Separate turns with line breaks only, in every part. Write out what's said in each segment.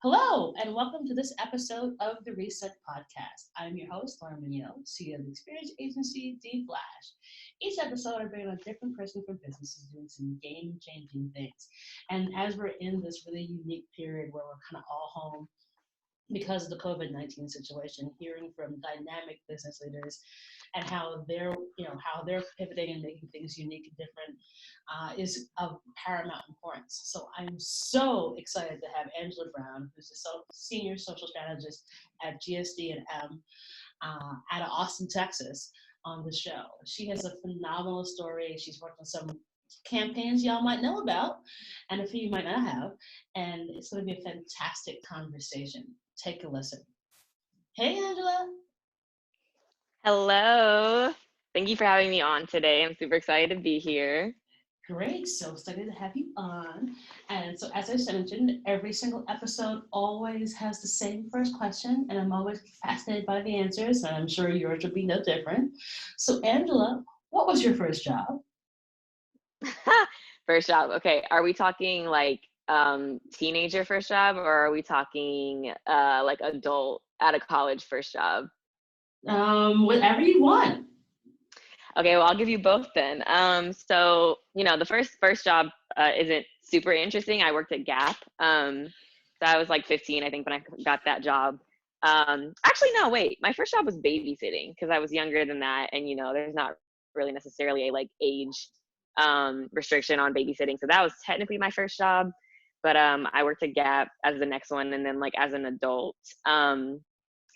Hello, and welcome to this episode of the Reset Podcast. I'm your host, Lauren Mignot, CEO of the experience agency D Flash. Each episode, I bring on a different person from businesses doing some game changing things. And as we're in this really unique period where we're kind of all home because of the COVID-19 situation, hearing from dynamic business leaders and how they're pivoting and making things unique and different is of paramount importance. So I'm so excited to have Angela Brown, who's a senior social strategist at GSD&M out of Austin, Texas, on the show. She has a phenomenal story. She's worked on some campaigns y'all might know about and a few you might not have, and it's going to be a fantastic conversation. Take a listen. Hey, Angela.
Hello. Thank you for having me on today. I'm super excited to be here.
Great. So excited to have you on. And so, as I mentioned, every single episode always has the same first question, and I'm always fascinated by the answers, and I'm sure yours will be no different. So, Angela, what was your first job?
First job. Okay. Are we talking like teenager first job, or are we talking like adult out of college first job?
Whatever you want.
Okay, well, I'll give you both then. The first job isn't super interesting. I worked at Gap. So I was like 15, I think, when I got that job. Actually, no, wait. My first job was babysitting because I was younger than that, and there's not really necessarily a like age restriction on babysitting. So that was technically my first job. But I worked at Gap as the next one, and then like as an adult.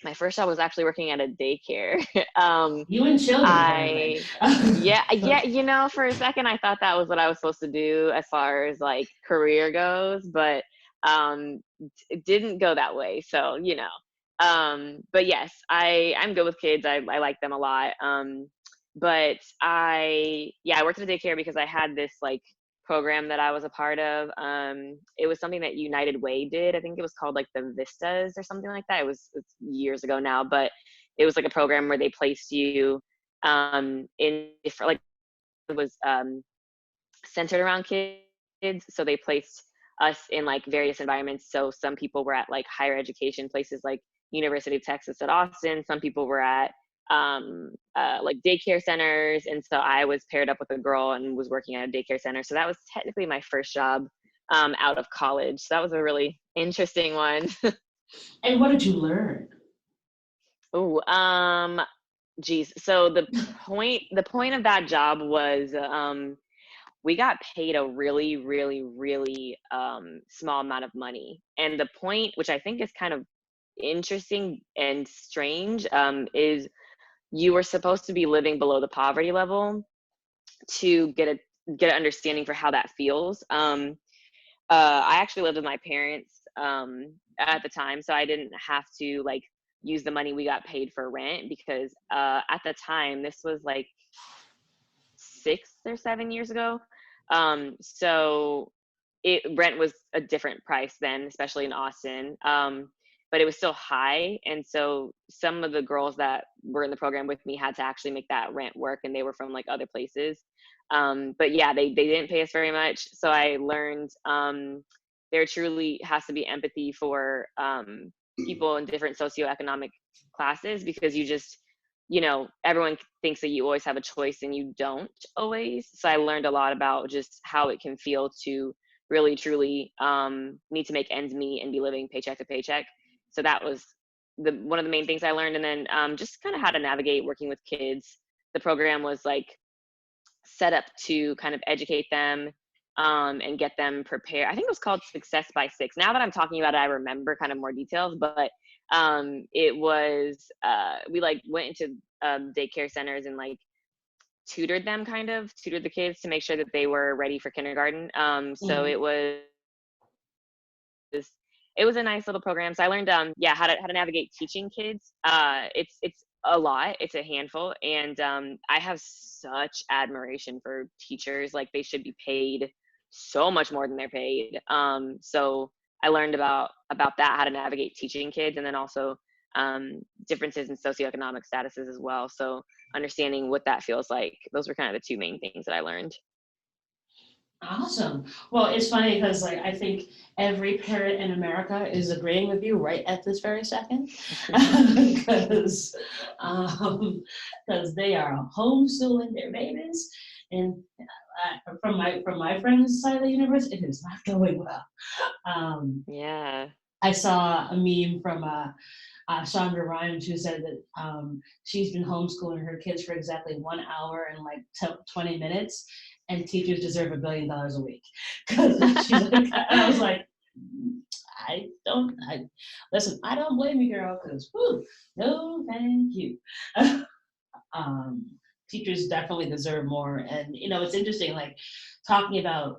My first job was actually working at a daycare.
You and children, apparently.
I yeah, for a second I thought that was what I was supposed to do as far as like career goes, but it didn't go that way. So, but yes, I'm good with kids. I like them a lot. But I worked at a daycare because I had this like program that I was a part of. It was something that United Way did. I think it was called like the Vistas or something like that. It's years ago now, but it was like a program where they placed you in different, like it was centered around kids. So they placed us in like various environments. So some people were at like higher education places like University of Texas at Austin. Some people were at like daycare centers. And so I was paired up with a girl and was working at a daycare center. So that was technically my first job out of college. So that was a really interesting one.
And what did you learn?
Oh, geez. So the point of that job was we got paid a really, really, really small amount of money. And the point, which I think is kind of interesting and strange, is you were supposed to be living below the poverty level to get an understanding for how that feels. I actually lived with my parents at the time, so I didn't have to like use the money we got paid for rent because at the time this was like 6 or 7 years ago. So rent was a different price then, especially in Austin. But it was still high, and so some of the girls that were in the program with me had to actually make that rent work, and they were from like other places. But yeah, they didn't pay us very much, so I learned there truly has to be empathy for people in different socioeconomic classes because everyone thinks that you always have a choice and you don't always. So I learned a lot about just how it can feel to really truly need to make ends meet and be living paycheck to paycheck. So that was one of the main things I learned. And then just kind of how to navigate working with kids. The program was like set up to kind of educate them and get them prepared. I think it was called Success by Six. Now that I'm talking about it, I remember kind of more details, but it was we like went into daycare centers and like tutored the kids to make sure that they were ready for kindergarten. So
Mhm.
it was a nice little program. So I learned how to navigate teaching kids. It's a lot. It's a handful, and I have such admiration for teachers. Like they should be paid so much more than they're paid. So I learned about that, how to navigate teaching kids, and then also differences in socioeconomic statuses as well. So understanding what that feels like. Those were kind of the two main things that I learned.
Awesome. Well, it's funny because like I think every parent in America is agreeing with you right at this very second, because because they are homeschooling their babies, and from my friends' side of the universe, it is not going well. Um,
Yeah.
I saw a meme from Chandra Rhimes who said that she's been homeschooling her kids for exactly 1 hour and like 20 minutes, and teachers deserve $1 billion a week. Because she's like, and I was like, I listen, I don't blame you, girl, because no, thank you. um, Teachers definitely deserve more. And it's interesting, like talking about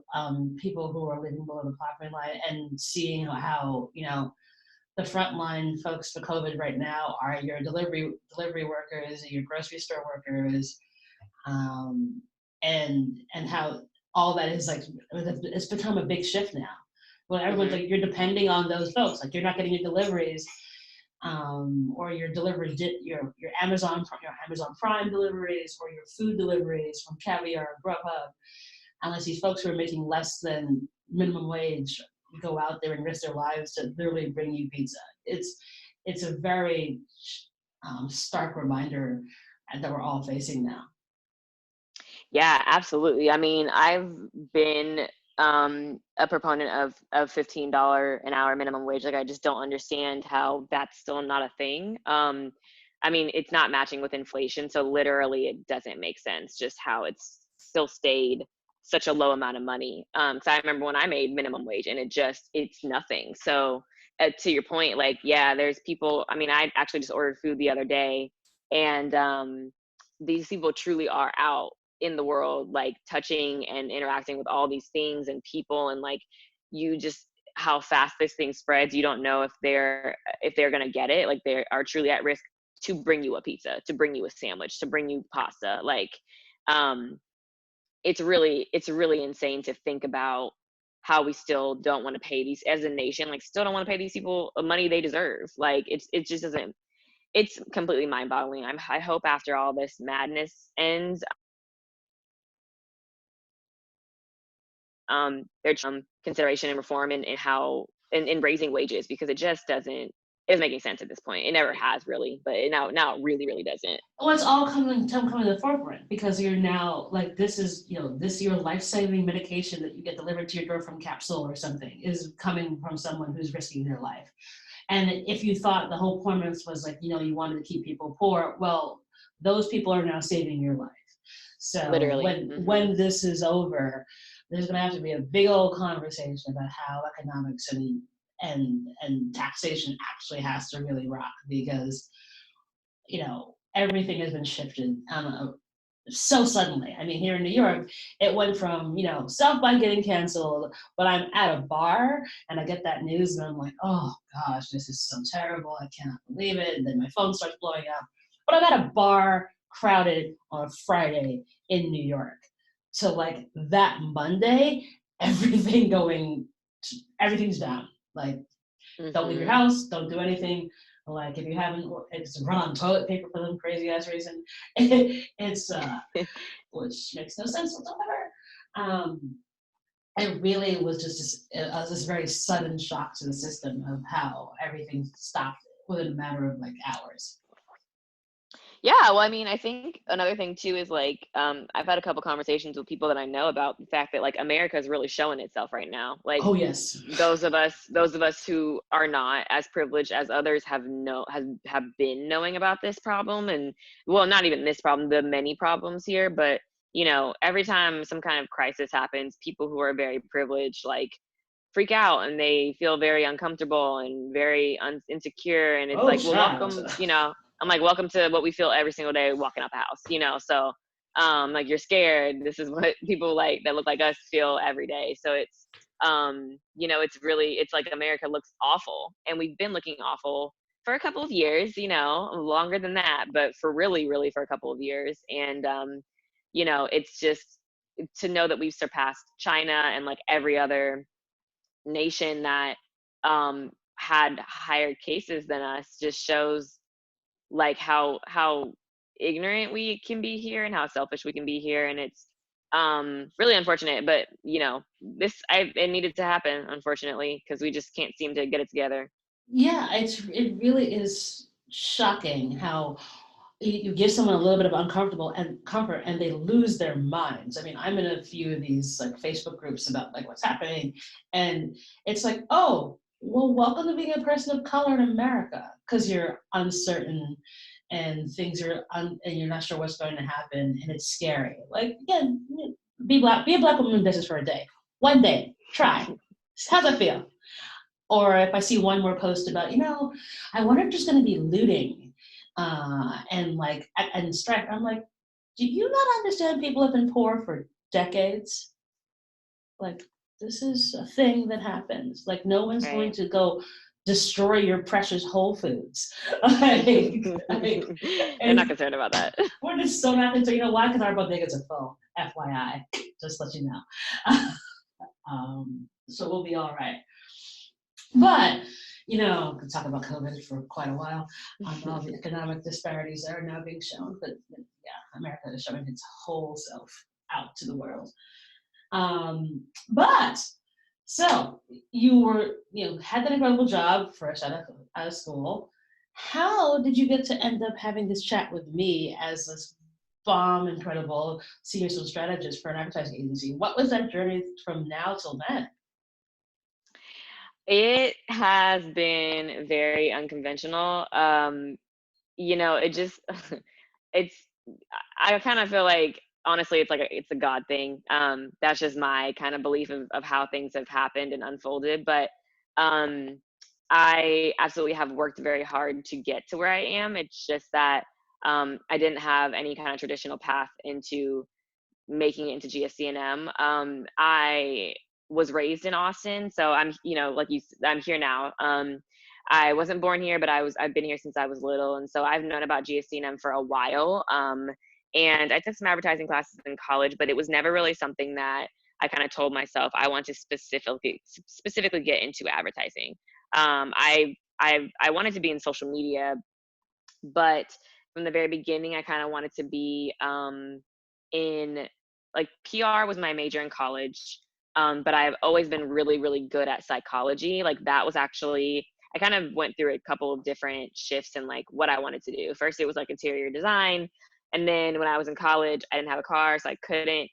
people who are living below the poverty line and seeing how the frontline folks for COVID right now are your delivery workers, your grocery store workers, and how all that is like it's become a big shift now. Well, everyone's
Hmm.
like you're depending on those folks, like you're not getting your deliveries, or your delivery your Amazon Prime deliveries or your food deliveries from Caviar or Grubhub, unless these folks who are making less than minimum wage go out there and risk their lives to literally bring you pizza. It's a very stark reminder that we're all facing now.
Yeah, absolutely. I mean, I've been a proponent of $15 an hour minimum wage. Like, I just don't understand how that's still not a thing. I mean, it's not matching with inflation, so literally it doesn't make sense just how it's still stayed such a low amount of money. So I remember when I made minimum wage, and it's nothing. So to your point, like, yeah, there's people. I mean, I actually just ordered food the other day, and these people truly are out in the world, like touching and interacting with all these things and people, and like, you just, how fast this thing spreads, you don't know if they're going to get it, like they are truly at risk to bring you a pizza, to bring you a sandwich, to bring you pasta, like, um it's really insane to think about how we still don't want to pay these, as a nation, like still don't want to pay these people the money they deserve. Like, it just doesn't, it's completely mind boggling. I hope after all this madness ends, their consideration and reform in how in raising wages, because it doesn't make any sense at this point. It never has really, but now it really really doesn't.
Well, it's all coming to the forefront because you're now like this is this your life saving medication that you get delivered to your door from capsule or something is coming from someone who's risking their life. And if you thought the whole premise was like you wanted to keep people poor, well, those people are now saving your life. So
Literally.
when this is over, there's going to have to be a big old conversation about how economics and taxation actually has to really rock because everything has been shifted so suddenly. I mean, here in New York, it went from South by getting canceled, but I'm at a bar and I get that news and I'm like, oh gosh, this is so terrible. I cannot believe it. And then my phone starts blowing up. But I'm at a bar crowded on a Friday in New York. So like that Monday, everything going, everything's down. Like don't leave your
Hmm.
house, don't do anything. Like if you haven't, it's run on toilet paper for some crazy ass reason. It's which makes no sense whatsoever. Um, it really was just this very sudden shock to the system of how everything stopped within a matter of like hours.
Yeah, well, I mean, I think another thing too is like, I've had a couple conversations with people that I know about the fact that like America is really showing itself right now. Like,
Oh yes.
those of us who are not as privileged as others have been knowing about this problem, and well, not even this problem, the many problems here, but every time some kind of crisis happens, people who are very privileged like freak out, and they feel very uncomfortable and very insecure, and it's
Oh
like, well,
child.
welcome, I'm like, welcome to what we feel every single day walking out the house, so like, you're scared, this is what people like that look like us feel every day. So it's like America looks awful, and we've been looking awful for a couple of years, longer than that, but for really really for a couple of years. And it's just to know that we've surpassed China and like every other nation that had higher cases than us just shows like how ignorant we can be here and how selfish we can be here. And really unfortunate, but it needed to happen, unfortunately, because we just can't seem to get it together.
Yeah, it really is shocking how you give someone a little bit of uncomfortable and comfort and they lose their minds. I mean, I'm in a few of these like Facebook groups about like what's happening, and it's like, oh, well, welcome to being a person of color in America, because you're uncertain and things are and you're not sure what's going to happen, and it's scary. Like, again, be a black woman in business for a day, one day, try. How's that feel? Or if I see one more post about, I wonder if there's going to be looting and like and strife. I'm like, do you not understand people have been poor for decades? Like, this is a thing that happens. Like, no one's going
Right.
to go destroy your precious Whole Foods.
They're not
And
concerned about that.
we're just so not concerned. You know why? Because our bodegas are full. FYI, just let you know. So we'll be all right. But, we talk about COVID for quite a while. All the economic disparities that are now being shown. But yeah, America is showing its whole self out to the world. But so had that incredible job first out of school. How did you get to end up having this chat with me as this bomb, incredible senior social strategist for an advertising agency? What was that journey from now till then?
It has been very unconventional. It just it's I kind of feel like, honestly, it's a God thing. That's just my kind of belief of how things have happened and unfolded. But um, I absolutely have worked very hard to get to where I am. It's just that I didn't have any kind of traditional path into making it into GSD&M. I was raised in Austin, so I'm, I'm here now. I wasn't born here, but I've been here since I was little, and so I've known about GSD&M for a while. And I took some advertising classes in college, but it was never really something that I kind of told myself I want to specifically get into advertising. I wanted to be in social media, but from the very beginning, I kind of wanted to be in like PR was my major in college. But I've always been really, really good at psychology. Like that was actually, I kind of went through a couple of different shifts in like what I wanted to do. First, it was like interior design. And then when I was in college, I didn't have a car, so I couldn't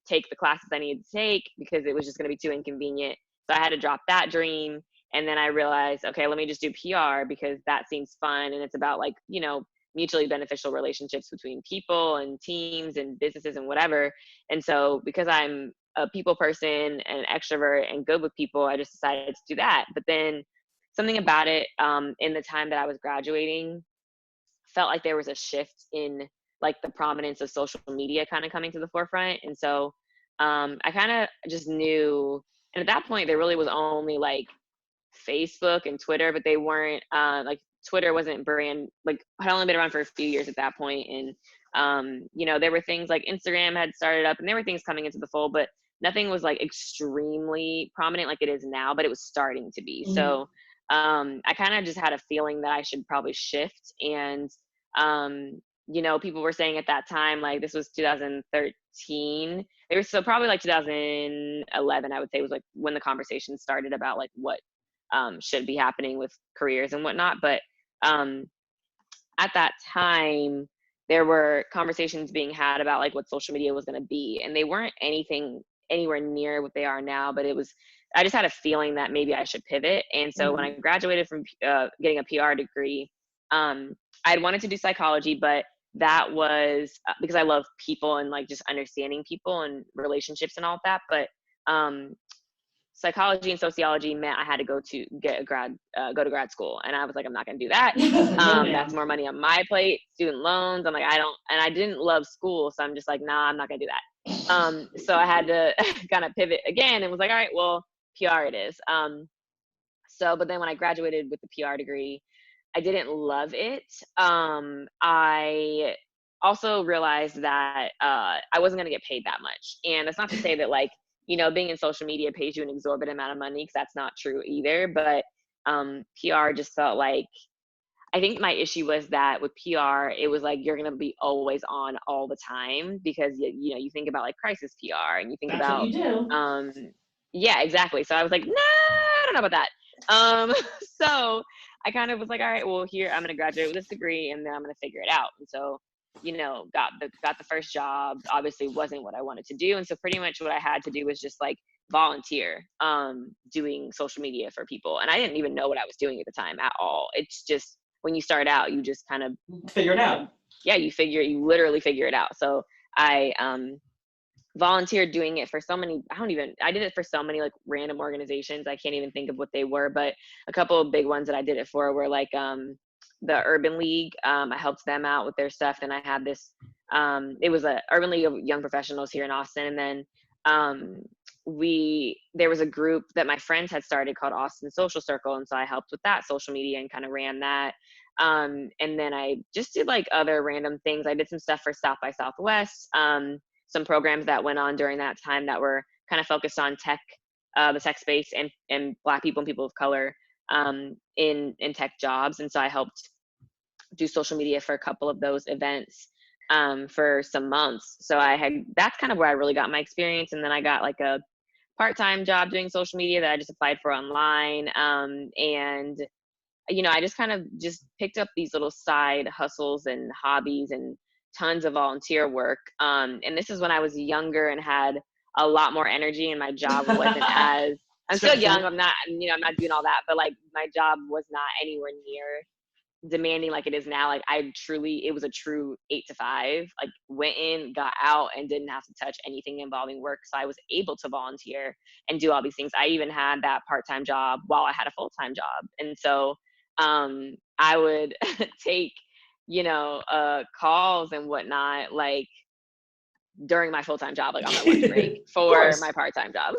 take the classes I needed to take because it was just going to be too inconvenient. So I had to drop that dream. And then I realized, okay, let me just do PR because that seems fun. And it's about like, mutually beneficial relationships between people and teams and businesses and whatever. And so because I'm a people person and an extrovert and good with people, I just decided to do that. But then something about it in the time that I was graduating felt like there was a shift in like the prominence of social media kind of coming to the forefront. And so I kind of just knew, and at that point there really was only like Facebook and Twitter, but they weren't like Twitter wasn't brand like had only been around for a few years at that point. And there were things like Instagram had started up and there were things coming into the fold, but nothing was like extremely prominent like it is now, but it was starting to be.
Mm-hmm.
So I kind of just had a feeling that I should probably shift. And people were saying at that time, like this was 2013. They were so probably like 2011, I would say was like when the conversation started about like what should be happening with careers and whatnot. But at that time, there were conversations being had about like what social media was going to be, and they weren't anything anywhere near what they are now. But I just had a feeling that maybe I should pivot. And so when I graduated from getting a PR degree, I had wanted to do psychology, but that was because I love people and like just understanding people and relationships and all of that. But psychology and sociology meant I had to go to grad school, and I was like, I'm not going to do that.
No,
That's more money on my plate. Student loans. I'm like, I didn't love school, so I'm just like, nah, I'm not going to do that. So I had to kind of pivot again, and was like, all right, well, PR it is. But then when I graduated with the PR degree, I didn't love it. I also realized that I wasn't going to get paid that much, and that's not to say that like being in social media pays you an exorbitant amount of money, because that's not true either. But PR just felt like I think my issue was that with PR, it was like you're gonna be always on all the time because you think about like crisis PR and you think
That's what
about
you do.
yeah, exactly. So I was like, nah, I don't know about that. So I kind of was like, all right, well, here I'm gonna graduate with this degree and then I'm gonna figure it out. And so, got the first job. Obviously, wasn't what I wanted to do, and so pretty much what I had to do was just like volunteer, doing social media for people, and I didn't even know what I was doing at the time at all. It's just when you start out, you just kind of
figure it out.
Yeah, you literally figure it out. So I volunteered doing it for so many, I did it for so many like random organizations. I can't even think of what they were, but a couple of big ones that I did it for were like the Urban League. I helped them out with their stuff. Then I had this, it was a Urban League of Young Professionals here in Austin. And then there was a group that my friends had started called Austin Social Circle. And so I helped with that social media and kind of ran that. And then I just did like other random things. I did some stuff for South by Southwest, some programs that went on during that time that were kind of focused on tech, the tech space and Black people and people of color in tech jobs. And so I helped do social media for a couple of those events for some months. So that's kind of where I really got my experience. And then I got like a part-time job doing social media that I just applied for online. And I just kind of just picked up these little side hustles and hobbies and tons of volunteer work. And this is when I was younger and had a lot more energy, and my job wasn't as, I'm still young. I'm not doing all that, but like my job was not anywhere near demanding like it is now. Like it was a true 8 to 5, like went in, got out, and didn't have to touch anything involving work. So I was able to volunteer and do all these things. I even had that part-time job while I had a full-time job. And so I would take, calls and whatnot, like during my full-time job, like on my lunch break for my part-time job.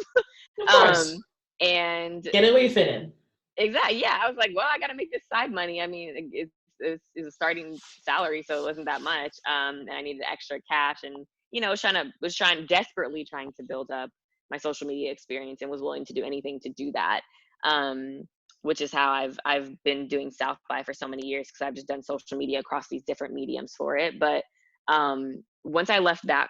Of course.
And
get it where you fit in.
Exactly. Yeah. I was like, well, I got to make this side money. I mean, it's a starting salary, so it wasn't that much. And I needed extra cash, and desperately trying to build up my social media experience, and was willing to do anything to do that. Which is how I've been doing South by for so many years, because I've just done social media across these different mediums for it. But once I left that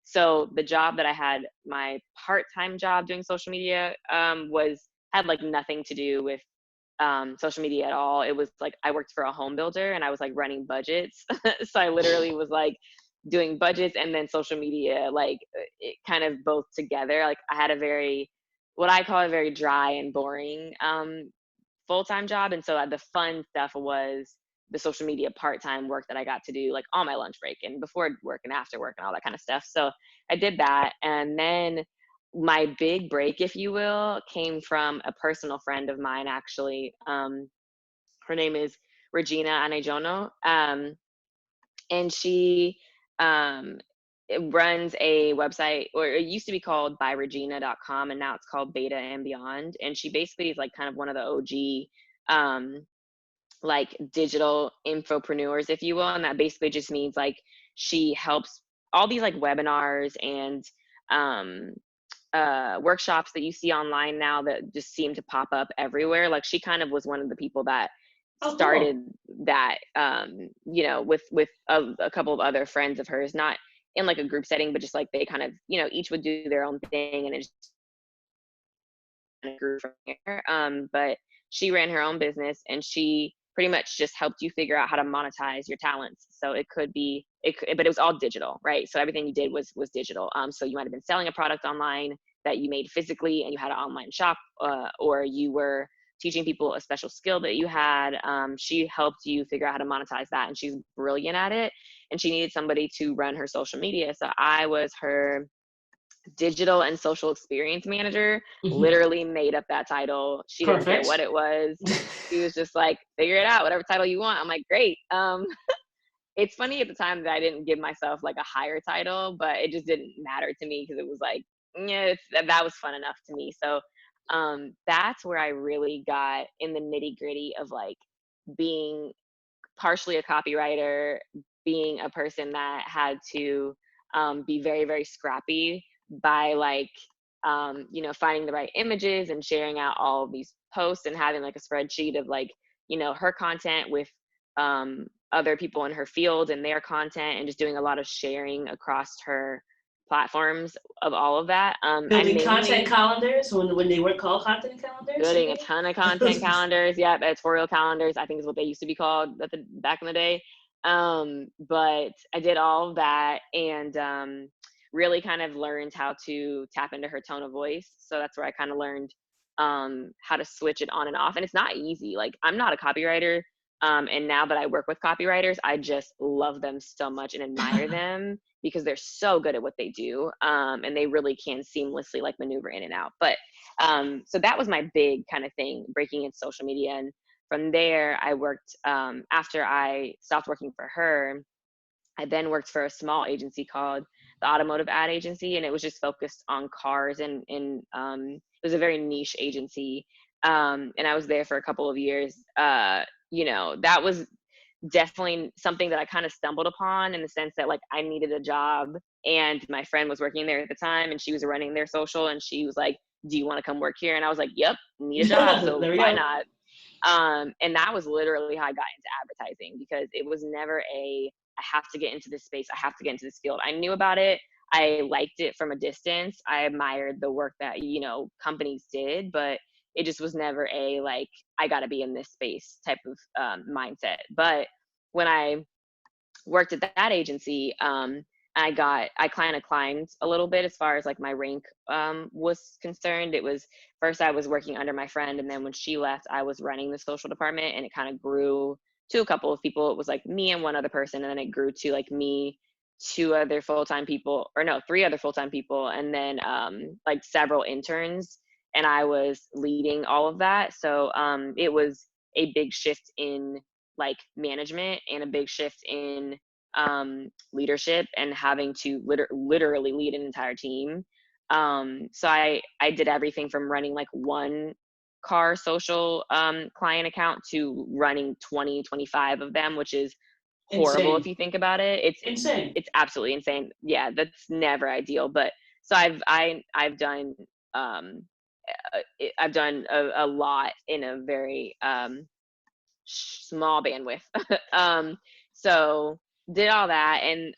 so the job that I had, my part-time job doing social media, had like nothing to do with social media at all. It was like I worked for a home builder and I was like running budgets. So I literally was like doing budgets and then social media, like it kind of both together. Like I had what I call a very dry and boring full-time job. And so the fun stuff was the social media part-time work that I got to do like on my lunch break and before work and after work and all that kind of stuff. So I did that. And then my big break, if you will, came from a personal friend of mine, actually. Her name is Regina Anejono. And she runs a website, or it used to be called byregina.com, and now it's called Beta and Beyond. And she basically is like kind of one of the OG like digital infopreneurs, if you will. And that basically just means like she helps all these like webinars and workshops that you see online now that just seem to pop up everywhere. Like she kind of was one of the people that started that, with a couple of other friends of hers, not in like a group setting, but just like they kind of, each would do their own thing, and it just grew from here. But she ran her own business, and she pretty much just helped you figure out how to monetize your talents. So but it was all digital, right? So everything you did was digital. So you might have been selling a product online that you made physically and you had an online shop, or you were teaching people a special skill that you had. She helped you figure out how to monetize that, and she's brilliant at it. And she needed somebody to run her social media. So I was her digital and social experience manager. Literally made up that title. She didn't care what it was. She was just like, figure it out, whatever title you want. I'm like, great. It's funny at the time that I didn't give myself like a higher title, but it just didn't matter to me, because it was like, yeah, that was fun enough to me. So that's where I really got in the nitty gritty of like being partially a copywriter, being a person that had to be very, very scrappy by like, finding the right images and sharing out all of these posts and having like a spreadsheet of like, her content with other people in her field and their content, and just doing a lot of sharing across her platforms of all of that. I
Building content
mainly
calendars when they were called content calendars,
building a
okay?
ton of content calendars. Yeah, editorial calendars, I think is what they used to be called back in the day. But I did all of that, and really kind of learned how to tap into her tone of voice. So that's where I kind of learned how to switch it on and off. And it's not easy. Like, I'm not a copywriter. And now that I work with copywriters, I just love them so much and admire them because they're so good at what they do. And they really can seamlessly like maneuver in and out. But so that was my big kind of thing, breaking into social media. And from there, I worked, after I stopped working for her, I then worked for a small agency called the Automotive Ad Agency, and it was just focused on cars, and it was a very niche agency. And I was there for a couple of years. That was definitely something that I kind of stumbled upon, in the sense that, like, I needed a job, and my friend was working there at the time, and she was running their social, and she was like, "Do you want to come work here?" And I was like, "Yep, need a job, so
There we
why
go.
not?" And that was literally how I got into advertising, because it was never I have to get into this space, I have to get into this field. I knew about it. I liked it from a distance. I admired the work that, companies did, but it just was never like, I got to be in this space type of mindset. But when I worked at that agency, I kind of climbed a little bit as far as like my rank was concerned. It was, first I was working under my friend, and then when she left, I was running the social department, and it kind of grew to a couple of people. It was like me and one other person, and then it grew to like me, two other full-time people, or no, three other full-time people, and then like several interns, and I was leading all of that. So it was a big shift in like management, and a big shift in leadership, and having to literally lead an entire team. So I did everything from running like one car social client account to running 20-25 of them, which is horrible if
Insane.
you think about it.
Insane.
It's absolutely insane. Yeah, that's never ideal. But so I've done I've done a lot in a very small bandwidth. So did all that, and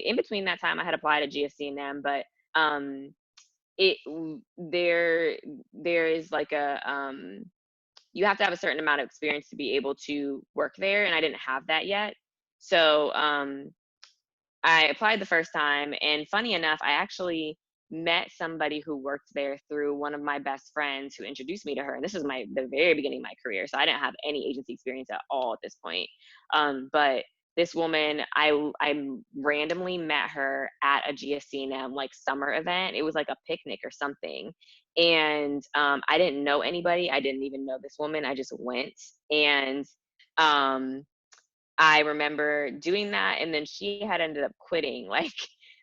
in between that time, I had applied at GSD&M, but um, it there is like you have to have a certain amount of experience to be able to work there, and I didn't have that yet. So I applied the first time, and funny enough, I actually met somebody who worked there through one of my best friends, who introduced me to her. And this is the very beginning of my career, so I didn't have any agency experience at all at this point. But this woman, I randomly met her at a GSD&M like summer event. It was like a picnic or something, and I didn't know anybody. I didn't even know this woman. I just went, and um, I remember doing that, and then she had ended up quitting, like,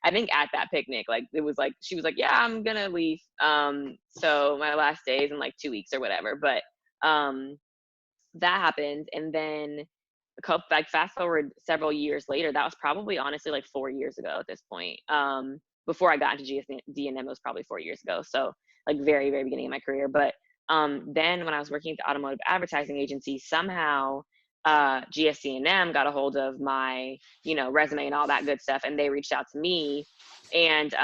I think at that picnic, like, it was like, she was like, "Yeah, I'm gonna leave. So my last day is in like 2 weeks or whatever." But that happened, and then like fast forward several years later, that was probably honestly like 4 years ago at this point. Before I got into GSD&M, it was probably 4 years ago. So like very, very beginning of my career. But then when I was working at the automotive advertising agency, somehow GSD&M got a hold of my, resume and all that good stuff. And they reached out to me, and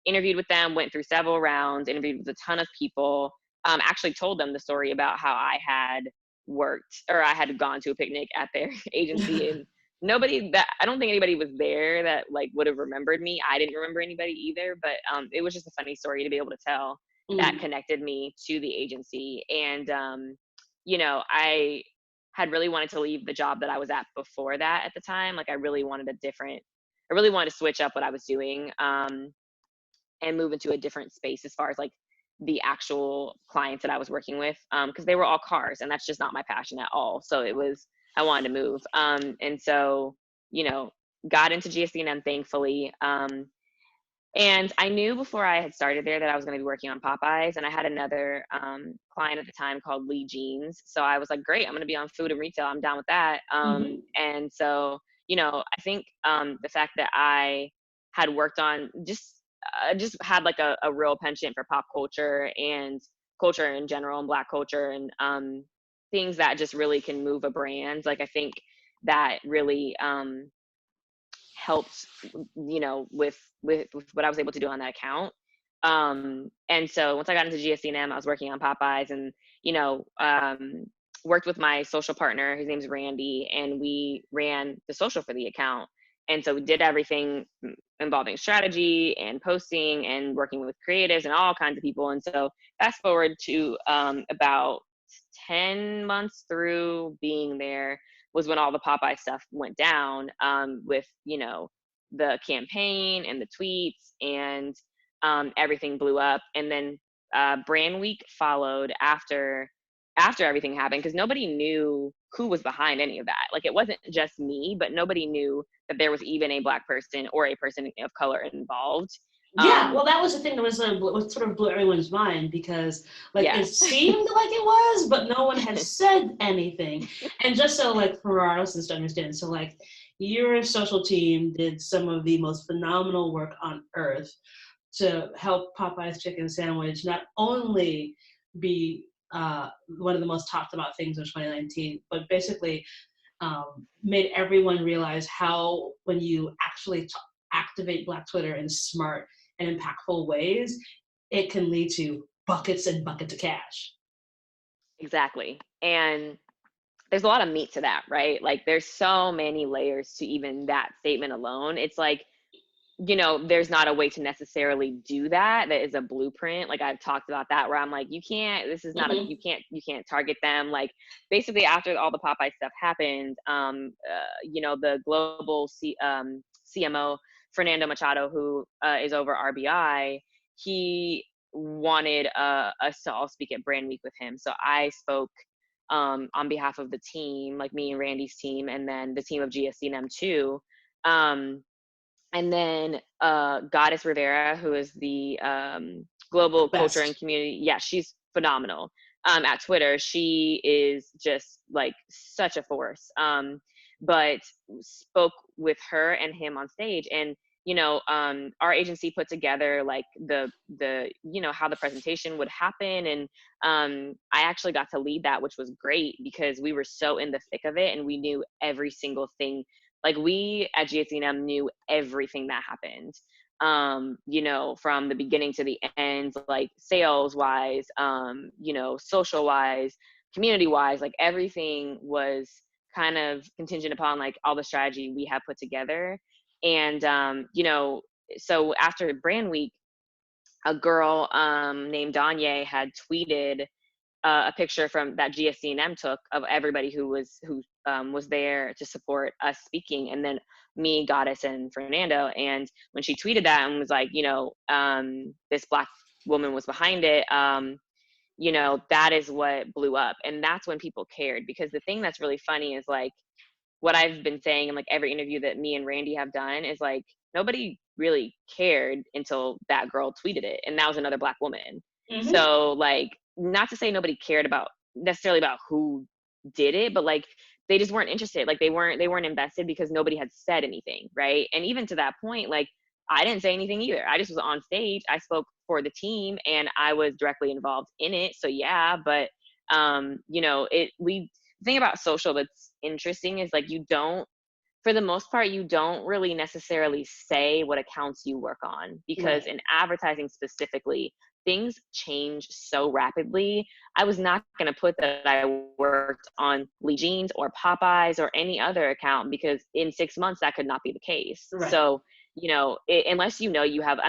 interviewed with them, went through several rounds, interviewed with a ton of people, actually told them the story about how I had worked, or I had gone to a picnic at their agency, and I don't think anybody was there that like would have remembered me. I didn't remember anybody either, but it was just a funny story to be able to tell, that
Mm.
connected me to the agency. And I had really wanted to leave the job that I was at before that at the time. Like, I really wanted to switch up what I was doing, and move into a different space as far as like the actual clients that I was working with, because they were all cars, and that's just not my passion at all. So I wanted to move, and so got into GSD&M, thankfully. And I knew before I had started there that I was going to be working on Popeyes, and I had another client at the time called Lee Jeans. So I was like, great, I'm going to be on food and retail. I'm down with that.
Mm-hmm.
And so, I think the fact that I had worked on just had like a real penchant for pop culture and culture in general, and Black culture, and things that just really can move a brand. Like I think that really helped, with what I was able to do on that account. And so once I got into GSD&M, I was working on Popeyes, and worked with my social partner. His name's Randy, and we ran the social for the account. And so we did everything involving strategy and posting and working with creatives and all kinds of people. And so fast forward to about 10 months through being there was when all the Popeye stuff went down, with, the campaign and the tweets, and everything blew up. And then brand week followed after everything happened, because nobody knew who was behind any of that. Like, it wasn't just me, but nobody knew that there was even a Black person or a person of color involved.
Yeah, well, that was the thing that was what sort of blew everyone's mind, because it seemed like it was, but no one had said anything. And just so for our listeners to understand, so your social team did some of the most phenomenal work on earth to help Popeye's chicken sandwich not only be one of the most talked about things of 2019, but basically made everyone realize how, when you actually activate Black Twitter in smart and impactful ways, it can lead to buckets and buckets of cash.
Exactly. And there's a lot of meat to that, right? Like, there's so many layers to even that statement alone. It's like, there's not a way to necessarily do that is a blueprint. Like, I've talked about that, where I'm like, you can't, this is not you can't target them. Like, basically after all the Popeye stuff happened, the global CMO, Fernando Machado, who is over RBI, he wanted us to all speak at Brand Week with him. So I spoke on behalf of the team, like me and Randy's team, and then the team of GSD&M too. And then Goddess Rivera, who is the global culture and community. Yeah, she's phenomenal. At Twitter, she is just such a force. But spoke with her and him on stage, and our agency put together the how the presentation would happen, and I actually got to lead that, which was great, because we were so in the thick of it, and we knew every single thing. We at GSD&M knew everything that happened, from the beginning to the end, sales wise, social wise, community wise, everything was kind of contingent upon all the strategy we have put together. And, so after Brand Week, a girl named Danye had tweeted a picture from that GSD&M took of everybody who was there to support us speaking, and then me, Goddess, and Fernando. And when she tweeted that and was like, this Black woman was behind it, that is what blew up, and that's when people cared. Because the thing that's really funny is what I've been saying in every interview that me and Randy have done is nobody really cared until that girl tweeted it, and that was another Black woman. Mm-hmm. So not to say nobody cared necessarily about who did it, but they just weren't interested. They weren't invested because nobody had said anything, right? And even to that point, I didn't say anything either. I just was on stage. I spoke for the team, and I was directly involved in it. So yeah, but the thing about social that's interesting is for the most part, you don't really necessarily say what accounts you work on, because in advertising specifically, things change so rapidly. I was not going to put that I worked on Lee Jeans or Popeyes or any other account, because in 6 months that could not be the case. Right. So, unless you have,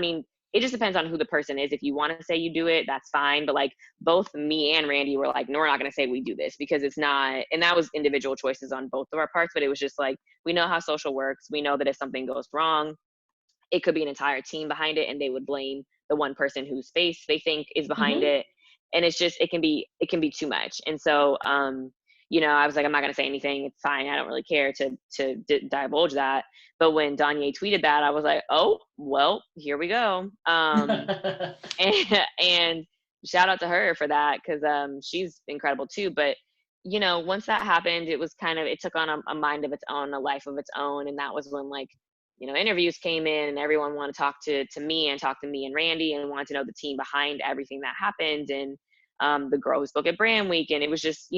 it just depends on who the person is. If you want to say you do it, that's fine. But both me and Randy were no, we're not going to say we do this, because it's not, and that was individual choices on both of our parts. But it was just we know how social works. We know that if something goes wrong, it could be an entire team behind it, and they would blame the one person whose face they think is behind it. And it's just, it can be too much. And so, I was I'm not going to say anything. It's fine. I don't really care to divulge that. But when Danye tweeted that, I was oh, well, here we go. And shout out to her for that, because she's incredible too. But, once that happened, it was it took on a mind of its own, a life of its own. And that was when interviews came in, and everyone wanted to talk to me and Randy, and wanted to know the team behind everything that happened, and the girl who spoke at Brand Week. And it was just,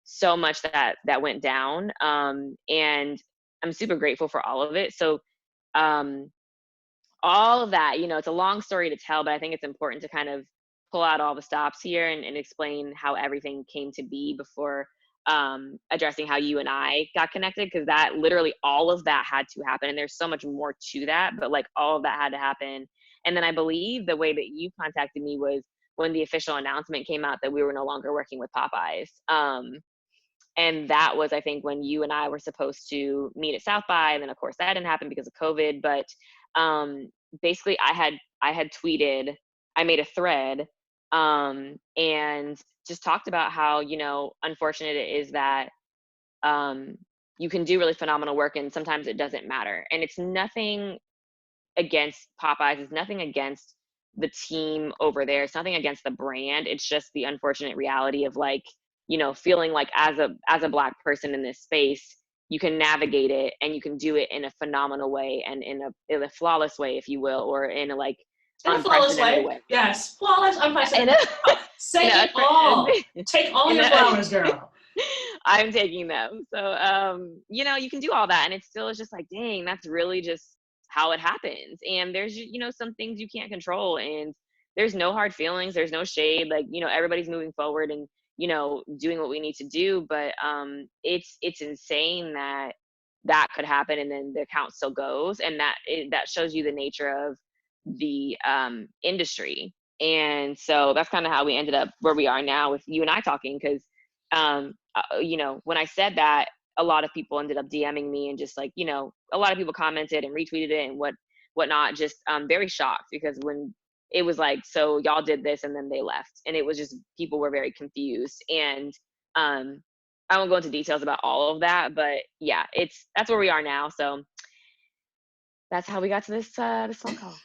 so much that went down. And I'm super grateful for all of it. So um, all of that, it's a long story to tell, but I think it's important to kind of pull out all the stops here and explain how everything came to be before addressing how you and I got connected, because that literally all of that had to happen. And there's so much more to that, but like all of that had to happen. And then I believe the way that you contacted me was when the official announcement came out that we were no longer working with Popeyes. And that was, I think, when you and I were supposed to meet at South by, and then of course that didn't happen because of COVID. But basically, I had tweeted, I made a thread, and just talked about how unfortunate it is that you can do really phenomenal work, and sometimes it doesn't matter. And it's nothing against Popeyes. It's nothing against the team over there. It's nothing against the brand. It's just the unfortunate reality of like, feeling like as a Black person in this space, you can navigate it and you can do it in a phenomenal way and in a flawless way, if you will, or in a like
In a flawless
unprecedented
way.
way.
Yes. Flawless,
In
unprecedented.
a,
Say
in a,
it all. Take all
in
your
a,
flowers, girl.
I'm taking them. So, you can do all that, and it still is just like, dang, that's really just how it happens. And there's, some things you can't control, and there's no hard feelings. There's no shade. Like, everybody's moving forward and, doing what we need to do. But it's insane that could happen, and then the account still goes, and that shows you the nature of the industry. And so that's kind of how we ended up where we are now with you and I talking, because when I said that, a lot of people ended up DMing me, and just like, a lot of people commented and retweeted it and whatnot, just very shocked, because when it was like, so y'all did this and then they left, and it was just, people were very confused. And I won't go into details about all of that, but yeah, that's where we are now. So that's how we got to this phone call.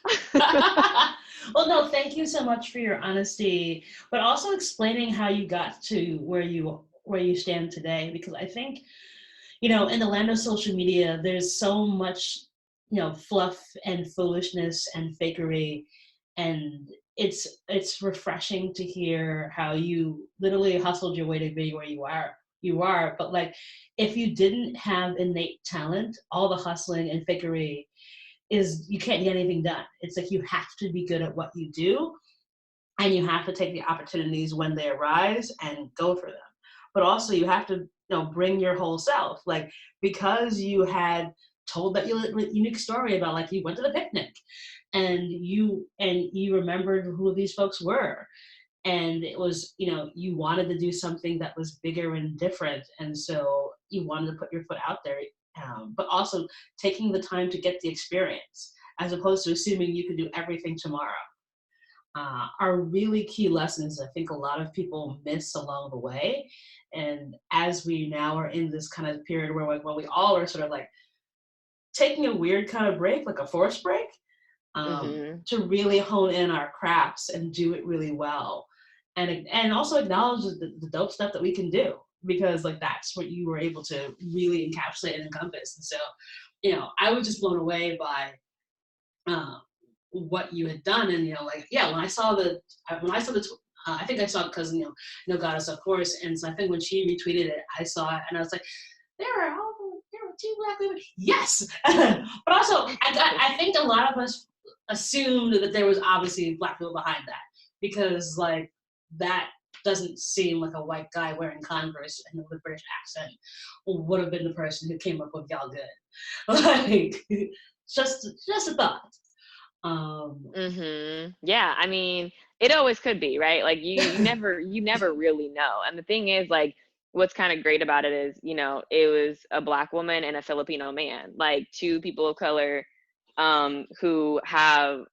Well, no, thank you so much for your honesty, but also explaining how you got to where you stand today, because I think, in the land of social media, there's so much, fluff and foolishness and fakery, and it's refreshing to hear how you literally hustled your way to be where you are. But like, if you didn't have innate talent, all the hustling and fakery is, you can't get anything done. It's like you have to be good at what you do, and you have to take the opportunities when they arise and go for them. But also you have to, bring your whole self. Like, because you had told that unique story about, like, you went to the picnic and you remembered who these folks were, and it was, you wanted to do something that was bigger and different, and so you wanted to put your foot out there, but also taking the time to get the experience, as opposed to assuming you could do everything tomorrow, are really key lessons I think a lot of people miss along the way. And as we now are in this kind of period where we all are sort of like taking a weird kind of break, like a forced break,
Mm-hmm.
to really hone in our crafts and do it really well, and also acknowledge the dope stuff that we can do, because like that's what you were able to really encapsulate and encompass. And so, I was just blown away by what you had done. And like, yeah, when I saw the I think I saw it because no goddess, of course. And so I think when she retweeted it, I saw it and I was like, there are two Black women, yes. But also, I think a lot of us assumed that there was obviously Black people behind that, because like that doesn't seem like a white guy wearing Converse and with a British accent would have been the person who came up with y'all good. Like, just a thought.
Yeah, I mean, it always could be, right? Like you never really know. And the thing is, like, what's kind of great about it is, it was a Black woman and a Filipino man, like two people of color, who have,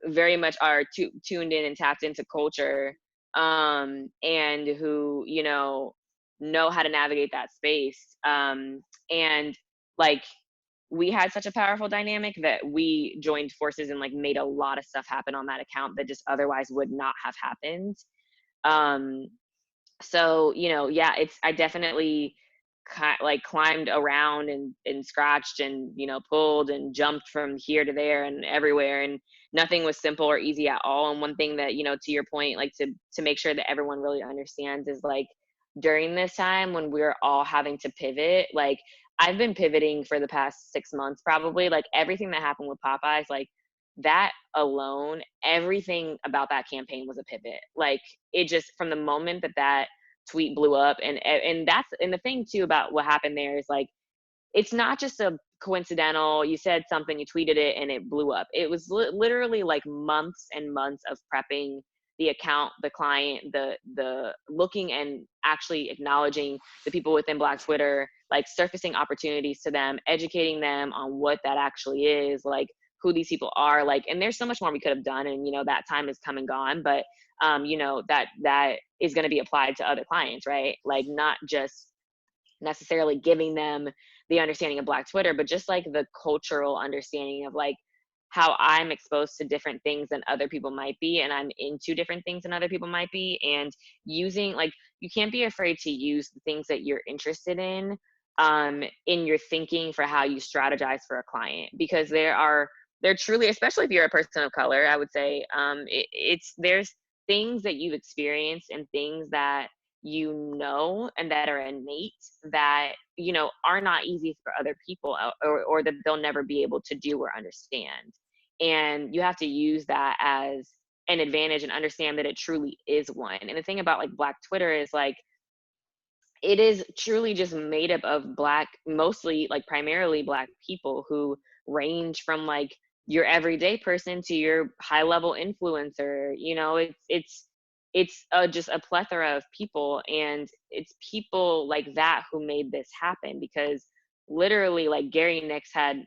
very much are tuned in and tapped into culture, and who, know how to navigate that space. And like, we had such a powerful dynamic that we joined forces and like made a lot of stuff happen on that account that just otherwise would not have happened. Um, so, yeah, I definitely like climbed around and scratched and, pulled and jumped from here to there and everywhere. And nothing was simple or easy at all. And one thing that, to your point, like to make sure that everyone really understands is like, during this time when we're all having to pivot, like I've been pivoting for the past 6 months, probably. Like everything that happened with Popeyes, like that alone, everything about that campaign was a pivot. Like it just, from the moment that that tweet blew up, and that's, and the thing too about what happened there is like, it's not just a coincidental, you said something, you tweeted it and it blew up. It was literally like months and months of prepping the account, the client, the looking and actually acknowledging the people within Black Twitter, like surfacing opportunities to them, educating them on what that actually is, like who these people are, like, and there's so much more we could have done, and that time is come and gone, but that is going to be applied to other clients, right? Like not just necessarily giving them the understanding of Black Twitter, but just like the cultural understanding of like how I'm exposed to different things than other people might be, and I'm into different things than other people might be, and using, like, you can't be afraid to use the things that you're interested in your thinking for how you strategize for a client, because there truly, especially if you're a person of color, I would say, there's things that you've experienced and things that and that are innate that are not easy for other people, or that they'll never be able to do or understand, and you have to use that as an advantage and understand that it truly is one. And the thing about like Black Twitter is like, it is truly just made up of Black, mostly like primarily Black people, who range from like your everyday person to your high level influencer. It's just a plethora of people, and it's people like that who made this happen. Because literally, like Gary Nix had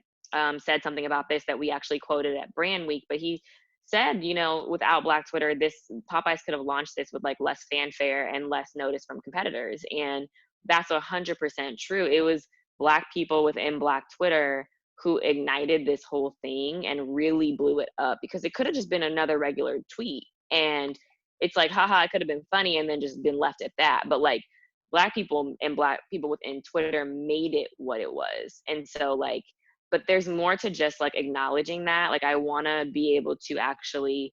said something about this that we actually quoted at Brand Week, but he said, without Black Twitter, this Popeyes could have launched this with like less fanfare and less notice from competitors. And that's 100% true. It was Black people within Black Twitter who ignited this whole thing and really blew it up, because it could have just been another regular tweet. And it's like, haha, it could have been funny and then just been left at that. But like Black people and Black people within Twitter made it what it was. And so like, but there's more to just like acknowledging that. Like I want to be able to actually,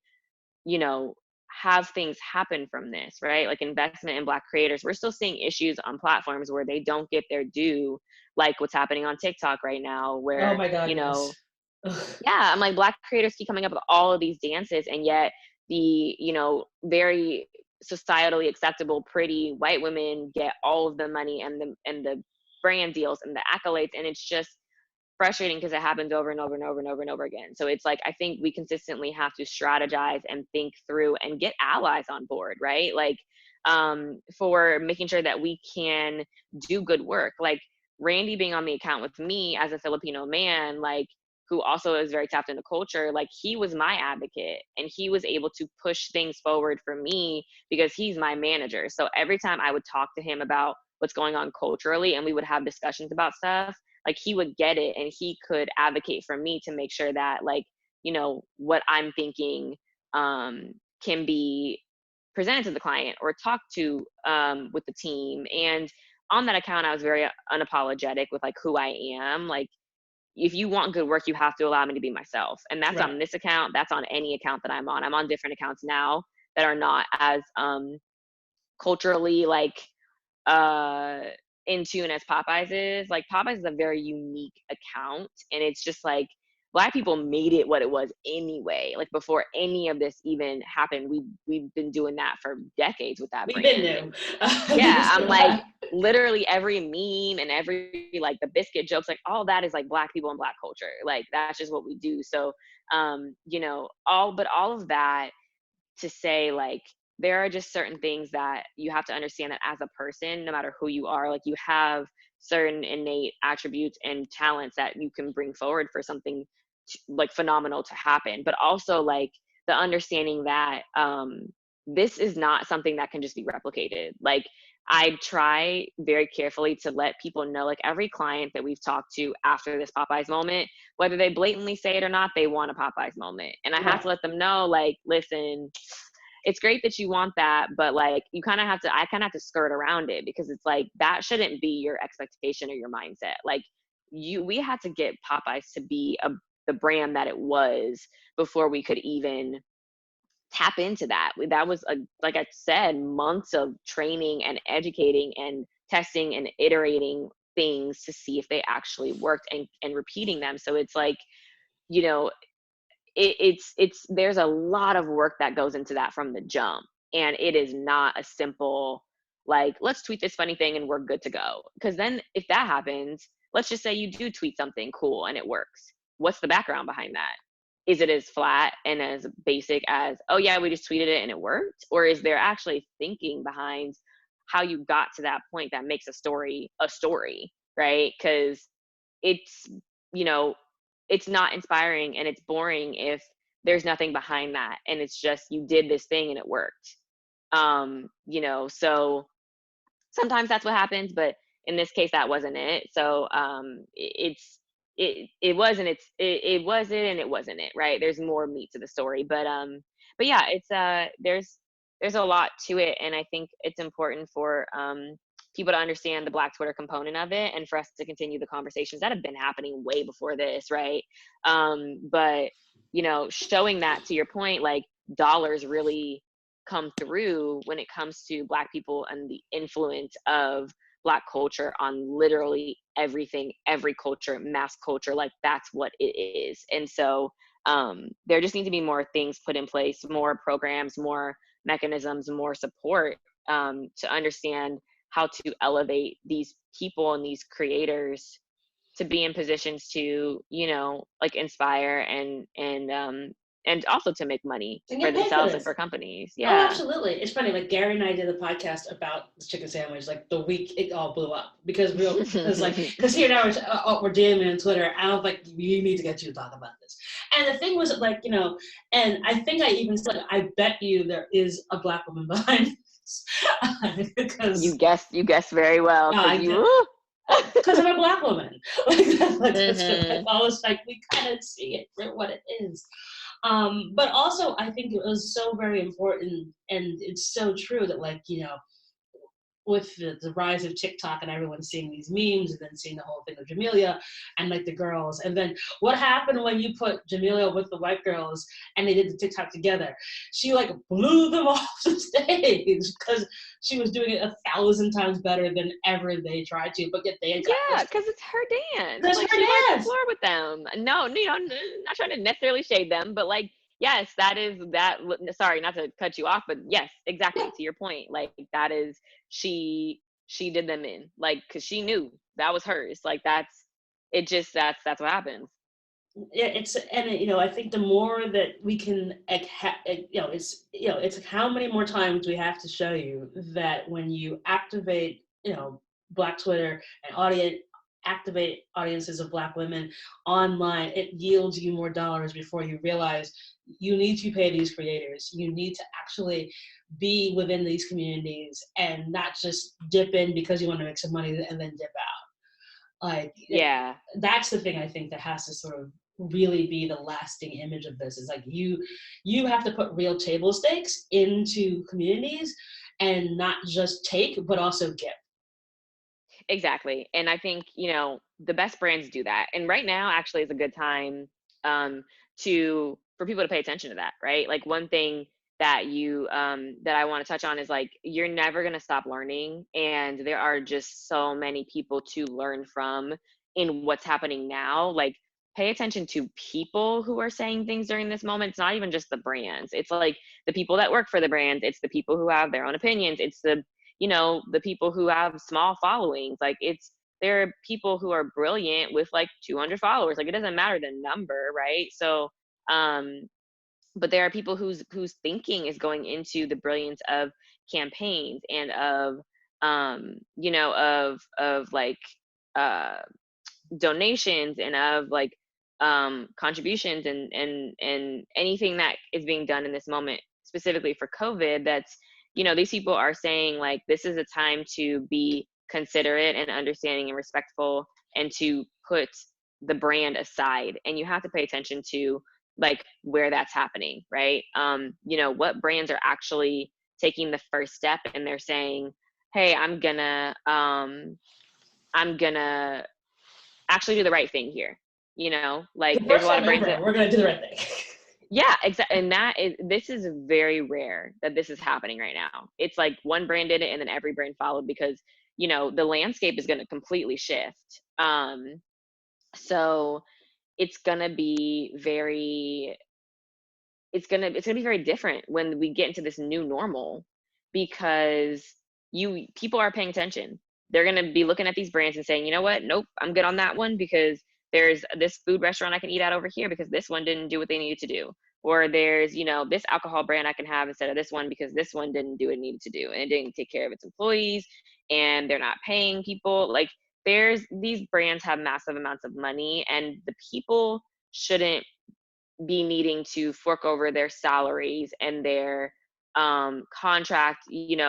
have things happen from this, right? Like investment in Black creators. We're still seeing issues on platforms where they don't get their due, like what's happening on TikTok right now,
Oh
where,
my God, yes. Ugh.
yeah, I'm like, Black creators keep coming up with all of these dances, and yet the, very societally acceptable, pretty white women get all of the money and the brand deals and the accolades. And it's just frustrating because it happens over and over and over and over and over again. So it's like, I think we consistently have to strategize and think through and get allies on board, right? Like, for making sure that we can do good work. Like Randy being on the account with me as a Filipino man, like, who also is very tapped into culture, like he was my advocate and he was able to push things forward for me because he's my manager. So every time I would talk to him about what's going on culturally and we would have discussions about stuff, like he would get it and he could advocate for me to make sure that like, what I'm thinking can be presented to the client or talked to with the team. And on that account, I was very unapologetic with like who I am. Like, if you want good work, you have to allow me to be myself. And that's
Right.
on this account. That's on any account that I'm on. I'm on different accounts now that are not as culturally like uh in tune as Popeyes is. Like Popeyes is a very unique account, and it's just like Black people made it what it was anyway. Like before any of this even happened, we've been doing that for decades with that
We've been
brand.
new.
And yeah,
Just
I'm
for
like
that.
literally every meme and every like the biscuit jokes, like all that is like Black people and Black culture. Like that's just what we do. So all of that to say like there are just certain things that you have to understand that as a person, no matter who you are, like you have certain innate attributes and talents that you can bring forward for something like phenomenal to happen. But also like the understanding that this is not something that can just be replicated. Like I try very carefully to let people know, like every client that we've talked to after this Popeyes moment, whether they blatantly say it or not, they want a Popeyes moment. And I have
Right.
to let them know, like, listen, it's great that you want that, but like I kind of have to skirt around it, because it's like that shouldn't be your expectation or your mindset. Like we had to get Popeyes to be the brand that it was before we could even tap into that. That was like I said, months of training and educating and testing and iterating things to see if they actually worked, and repeating them. So it's like, you know, it's there's a lot of work that goes into that from the jump, and it is not a simple, like, let's tweet this funny thing and we're good to go. Because then if that happens, let's just say you do tweet something cool and it works, what's the background behind that? Is it as flat and as basic as, oh yeah, we just tweeted it and it worked? Or is there actually thinking behind how you got to that point that makes a story, right? Because it's, you know, it's not inspiring and it's boring if there's nothing behind that, and it's just you did this thing and it worked. You know, so sometimes that's what happens, but in this case that wasn't it. So it wasn't, it was it and it wasn't it, right? There's more meat to the story, but yeah, it's there's a lot to it, and I think it's important for people to understand the Black Twitter component of it, and for us to continue the conversations that have been happening way before this, right? But you know, showing that, to your point, like, dollars really come through when it comes to Black people and the influence of Black culture on literally everything, every culture, mass culture. Like, that's what it is. And so there just need to be more things put in place, more programs, more mechanisms, more support to understand how to elevate these people and these creators to be in positions to, you know, like, inspire and also to make money
And
for
get paid for
themselves and
this.
for companies.
Oh,
Yeah.
absolutely. It's funny. Like, Gary and I did a podcast about the chicken sandwich, like, the week it all blew up, because because here now we're DMing on Twitter. I was like, we need to get you to talk about this. And the thing was, like, you know, and I think I even said, I bet you there is a Black woman behind this. Because
you guessed very well,
because I'm a Black woman. That's
Mm-hmm.
always, like, we kind of see it for what it is. But also, I think it was so very important, and it's so true that, like, you know, with the rise of TikTok and everyone seeing these memes and then seeing the whole thing of Jamelia and, like, the girls, and then what happened when you put Jamelia with the white girls and they did the TikTok together? She, like, blew them off the stage because she was doing it 1,000 times better than ever they tried to, but yet they had got
Yeah,
this.
because it's her dance.
That's
Like,
her
she wiped the
dance.
floor with them. No, you know, not trying to necessarily shade them, but, like, yes, that is that. Sorry, not to cut you off, but yes, exactly, to your point. Like, that is, she did them in, like, because she knew that was hers. Like, that's it. Just that's what happens.
Yeah, it's, and you know, I think the more that we can, like, you know, it's like, how many more times we have to show you that when you activate, you know, Black Twitter and activate audiences of Black women online, it yields you more dollars before you realize you need to pay these creators. You need to actually be within these communities and not just dip in because you want to make some money and then dip out. Like,
Yeah.
that's the thing I think that has to sort of really be the lasting image of this, is like, you have to put real table stakes into communities and not just take but also give.
Exactly. And I think, you know, the best brands do that. And right now actually is a good time for people to pay attention to that, right? Like, one thing that that I want to touch on is, like, you're never going to stop learning, and there are just so many people to learn from in what's happening now. Like, pay attention to people who are saying things during this moment. It's not even just the brands. It's like the people that work for the brands, it's the people who have their own opinions, it's the, you know, the people who have small followings. Like, there are people who are brilliant with, like, 200 followers. Like, it doesn't matter the number, right? So um but there are people whose thinking is going into the brilliance of campaigns and of you know, of like uh donations and of, like, contributions and anything that is being done in this moment, specifically for COVID. That's, you know, these people are saying, like, this is a time to be considerate and understanding and respectful, and to put the brand aside. And you have to pay attention to, like, where that's happening, right? You know, what brands are actually taking the first step, and they're saying, hey, I'm gonna actually do the right thing here. You know, like,
The
there's a
first
lot
time
of brands
ever,
that,
we're gonna do the right thing.
Yeah, exactly. And this is very rare that this is happening right now. It's like one brand did it and then every brand followed because, the landscape is going to completely shift. So it's going to be it's gonna be very different when we get into this new normal, because people are paying attention. They're gonna be looking at these brands and saying, you know what, nope, I'm good on that one because there's this food restaurant I can eat at over here because this one didn't do what they needed to do. Or there's, this alcohol brand I can have instead of this one because this one didn't do what it needed to do and it didn't take care of its employees and they're not paying people. Like, these brands have massive amounts of money and the people shouldn't be needing to fork over their salaries and their contracts and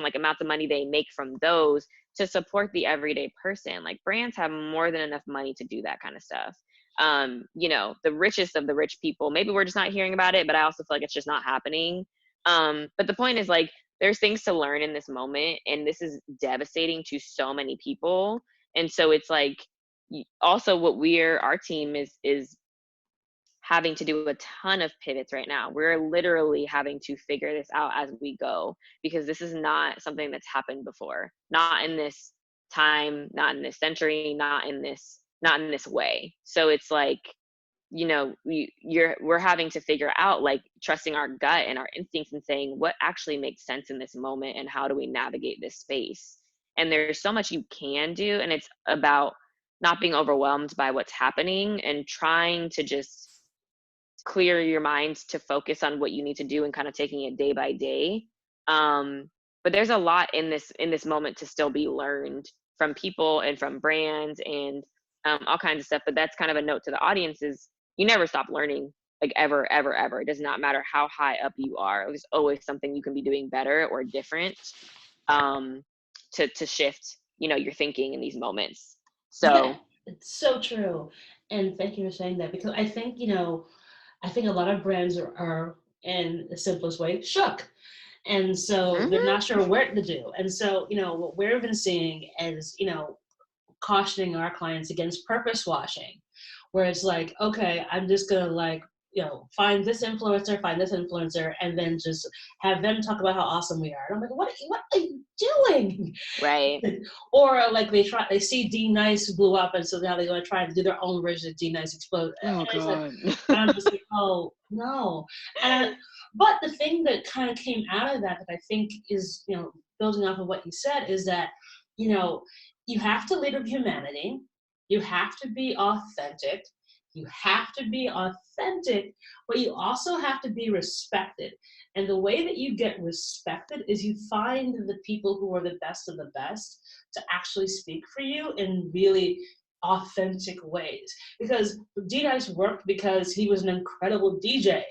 like amounts of money they make from those to support the everyday person. Like, brands have more than enough money to do that kind of stuff. The richest of the rich people, maybe we're just not hearing about it, but I also feel like it's just not happening. But the point is, like, there's things to learn in this moment, and this is devastating to so many people. And so it's like, also what our team is having to do a ton of pivots right now. We're literally having to figure this out as we go because this is not something that's happened before. Not in this time, not in this century, not in this way. So it's like, we're having to figure out, like, trusting our gut and our instincts and saying what actually makes sense in this moment and how do we navigate this space. And there's so much you can do, and it's about not being overwhelmed by what's happening and trying to just clear your mind to focus on what you need to do and kind of taking it day by day. But there's a lot in this moment to still be learned from people and from brands and all kinds of stuff. But that's kind of a note to the audience: is you never stop learning, like, ever, ever, ever. It does not matter how high up you are. There's always something you can be doing better or different, to shift, your thinking in these moments.
Yeah,
So
it's so true. And thank you for saying that, because I think a lot of brands are in the simplest way, shook. And so they're
mhm,
not sure what to do. And so, what we've been seeing is, cautioning our clients against purpose washing, where it's like, okay, I'm just gonna, like, find this influencer, and then just have them talk about how awesome we are. And I'm like, what are you doing?
right.
Or like they see D Nice blew up, and so now they're gonna try to do their own version of D Nice explode.
Oh
And it's like,
God.
and I'm just like, oh no. But the thing that kind of came out of that I think is, building off of what you said, is that, you know, you have to lead with humanity. You have to be authentic. You have to be authentic, but you also have to be respected. And the way that you get respected is you find the people who are the best of the best to actually speak for you in really authentic ways. Because D-Nice worked because he was an incredible DJ.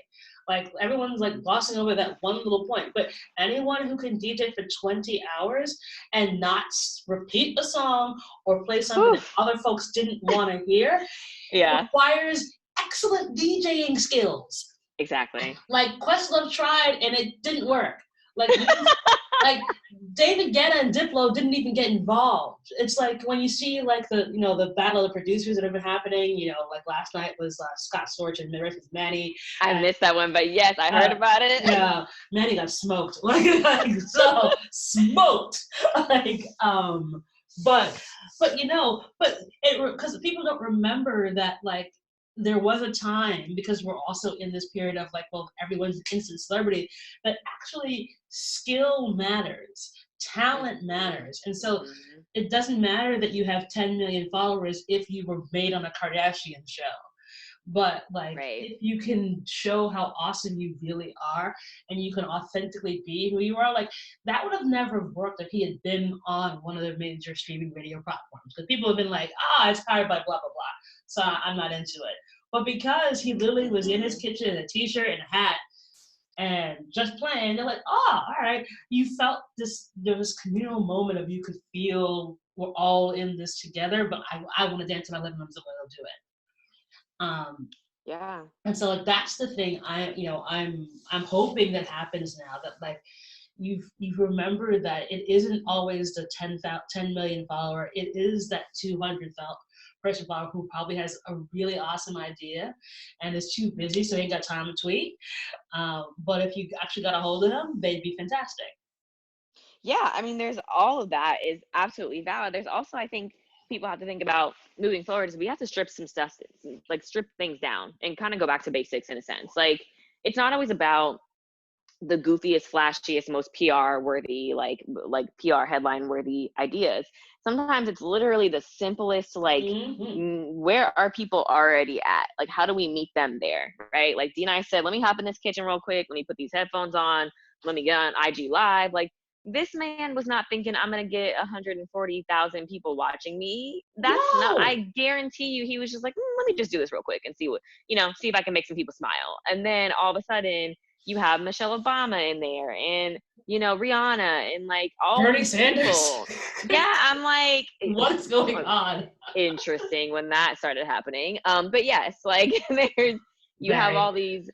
Like, everyone's like glossing over that one little point, but anyone who can DJ for 20 hours and not repeat a song or play something that
Oof.
other folks didn't want to hear
Yeah,
requires excellent DJing skills.
exactly.
Like, Questlove tried and it didn't work. Like, like David Guetta and Diplo didn't even get involved. It's like when you see, like, the battle of the producers that have been happening. Like last night was Scott Storch and versus Manny.
I
And
missed that one, but yes, I heard about it.
yeah, Manny got smoked, like so smoked, like but because people don't remember that, like, there was a time, because we're also in this period of, like, well, everyone's an instant celebrity, that actually skill matters, talent
Mhm,
matters. And so
mhm.
it doesn't matter that you have 10 million followers if you were made on a Kardashian show. But, like,
Right.
if you can show how awesome you really are and you can authentically be who you are, like, that would have never worked if he had been on one of the major streaming video platforms. Because people have been like, it's powered by blah, blah, blah. So I'm not into it. But because he literally was in his
Mhm.
kitchen in a t-shirt and a hat and just playing, they're like, all right. You felt there was this communal moment of, you could feel we're all in this together, but I want to dance in my living room, so I'll do it.
Yeah.
And so, like, that's the thing I'm hoping that happens now, that, like, you remember that it isn't always the 10 million follower. It is that 200 person who probably has a really awesome idea and is too busy, so he ain't got time to tweet. But if you actually got a hold of them, they'd be fantastic.
Yeah, I mean, there's all of that is absolutely valid. There's also, I think, people have to think about moving forward is we have to strip some stuff, like strip things down and kind of go back to basics in a sense. Like, it's not always about the goofiest, flashiest, most PR worthy, like PR headline worthy ideas. Sometimes it's literally the simplest, like,
Mm-hmm.
where are people already at? Like, how do we meet them there, right? Like Dee and I said, let me hop in this kitchen real quick. Let me put these headphones on. Let me get on IG Live. Like, this man was not thinking I'm gonna get 140,000 people watching me. That's not.
No.
I guarantee you, he was just like, let me just do this real quick and see what see if I can make some people smile. And then all of a sudden, you have Michelle Obama in there, and Rihanna, and like all
Bernie
these
Sanders.
people. Yeah, I'm like,
What is going on?
interesting when that started happening. But yes, like you have
Very.
all these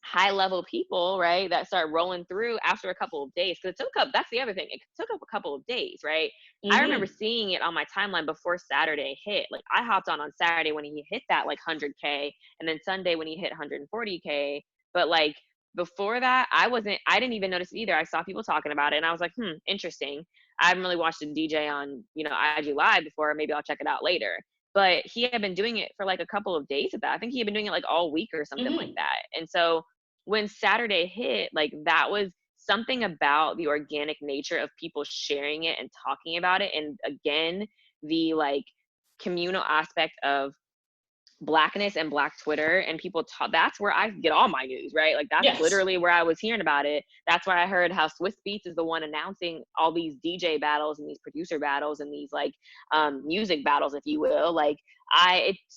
high level people, right, that start rolling through after a couple of days. Because it took up, that's the other thing, it took up a couple of days, right? I remember
Mm-hmm.
seeing it on my timeline before Saturday hit. Like, I hopped on Saturday when he hit that like 100K, and then Sunday when he hit 140K. But like, before that, I didn't even notice it either. I saw people talking about it, and I was like, interesting. I haven't really watched a DJ on IG Live before. Maybe I'll check it out later. But he had been doing it for like a couple of days at that. I think he had been doing it like all week or something like
Mm-hmm.
that. And so when Saturday hit, like, that was something about the organic nature of people sharing it and talking about it. And again, the like communal aspect of Blackness and Black Twitter, and people talk, that's where I get all my news, right? Like, that's
Yes.
literally where I was hearing about it. That's where I heard how Swiss Beats is the one announcing all these DJ battles and these producer battles and these like music battles, if you will. Like,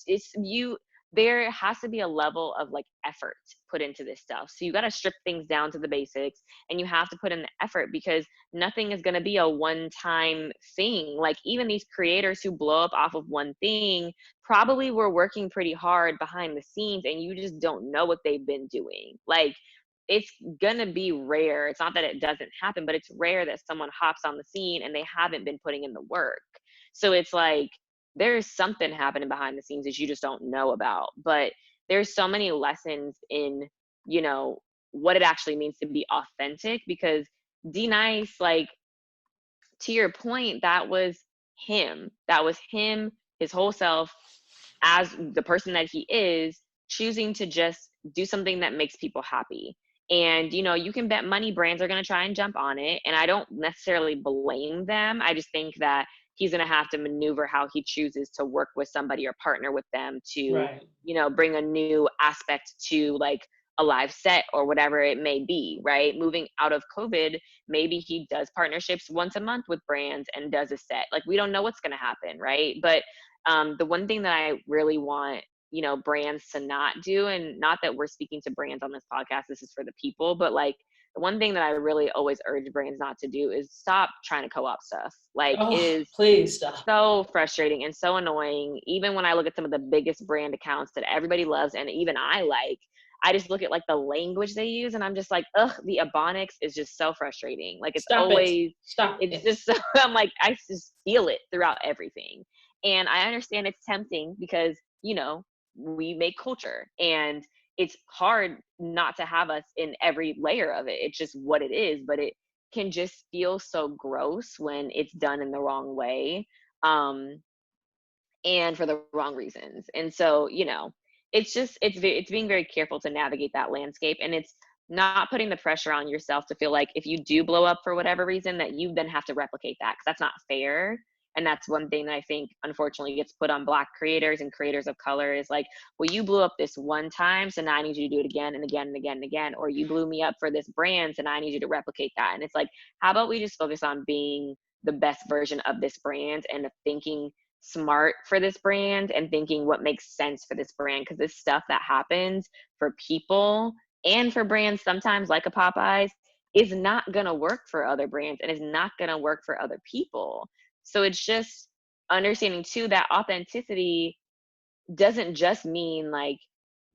it's you, there has to be a level of like effort put into this stuff. So you got to strip things down to the basics, and you have to put in the effort, because nothing is going to be a one-time thing. Like, even these creators who blow up off of one thing probably were working pretty hard behind the scenes, and you just don't know what they've been doing. Like, it's gonna be rare. It's not that it doesn't happen, but it's rare that someone hops on the scene and they haven't been putting in the work. So it's like, there's something happening behind the scenes that you just don't know about. But there's so many lessons in, you know, what it actually means to be authentic, because D Nice, like, to your point, that was him. That was him, his whole self, as the person that he is, choosing to just do something that makes people happy. And you can bet money brands are going to try and jump on it, and I don't necessarily blame them. I just think that he's going to have to maneuver how he chooses to work with somebody or partner with them to
Right.
bring a new aspect to like a live set or whatever it may be, right? Moving out of COVID, maybe he does partnerships once a month with brands and does a set. Like, we don't know what's going to happen, right? But the one thing that I really want, brands to not do, and not that we're speaking to brands on this podcast, this is for the people, but like, the one thing that I really always urge brands not to do is stop trying to co-op stuff. Like, it
Oh,
is
please stop.
so frustrating and so annoying. Even when I look at some of the biggest brand accounts that everybody loves, and even I like, I just look at like the language they use, and I'm just like, ugh, the ebonics is just so frustrating. Like,
Stop it. Stop
it's
it.
just so, I'm like, I just feel it throughout everything. And I understand it's tempting because, we make culture, and it's hard not to have us in every layer of it. It's just what it is, but it can just feel so gross when it's done in the wrong way. Um, and for the wrong reasons. And so, it's being very careful to navigate that landscape, and it's not putting the pressure on yourself to feel like if you do blow up for whatever reason that you then have to replicate that, because that's not fair. And that's one thing that I think unfortunately gets put on Black creators and creators of color is like, well, you blew up this one time, so now I need you to do it again and again and again and again. Or you blew me up for this brand, so now I need you to replicate that. And it's like, how about we just focus on being the best version of this brand and thinking smart for this brand and thinking what makes sense for this brand? Because this stuff that happens for people and for brands sometimes, like a Popeyes, is not going to work for other brands and is not going to work for other people. So it's just understanding too that authenticity doesn't just mean like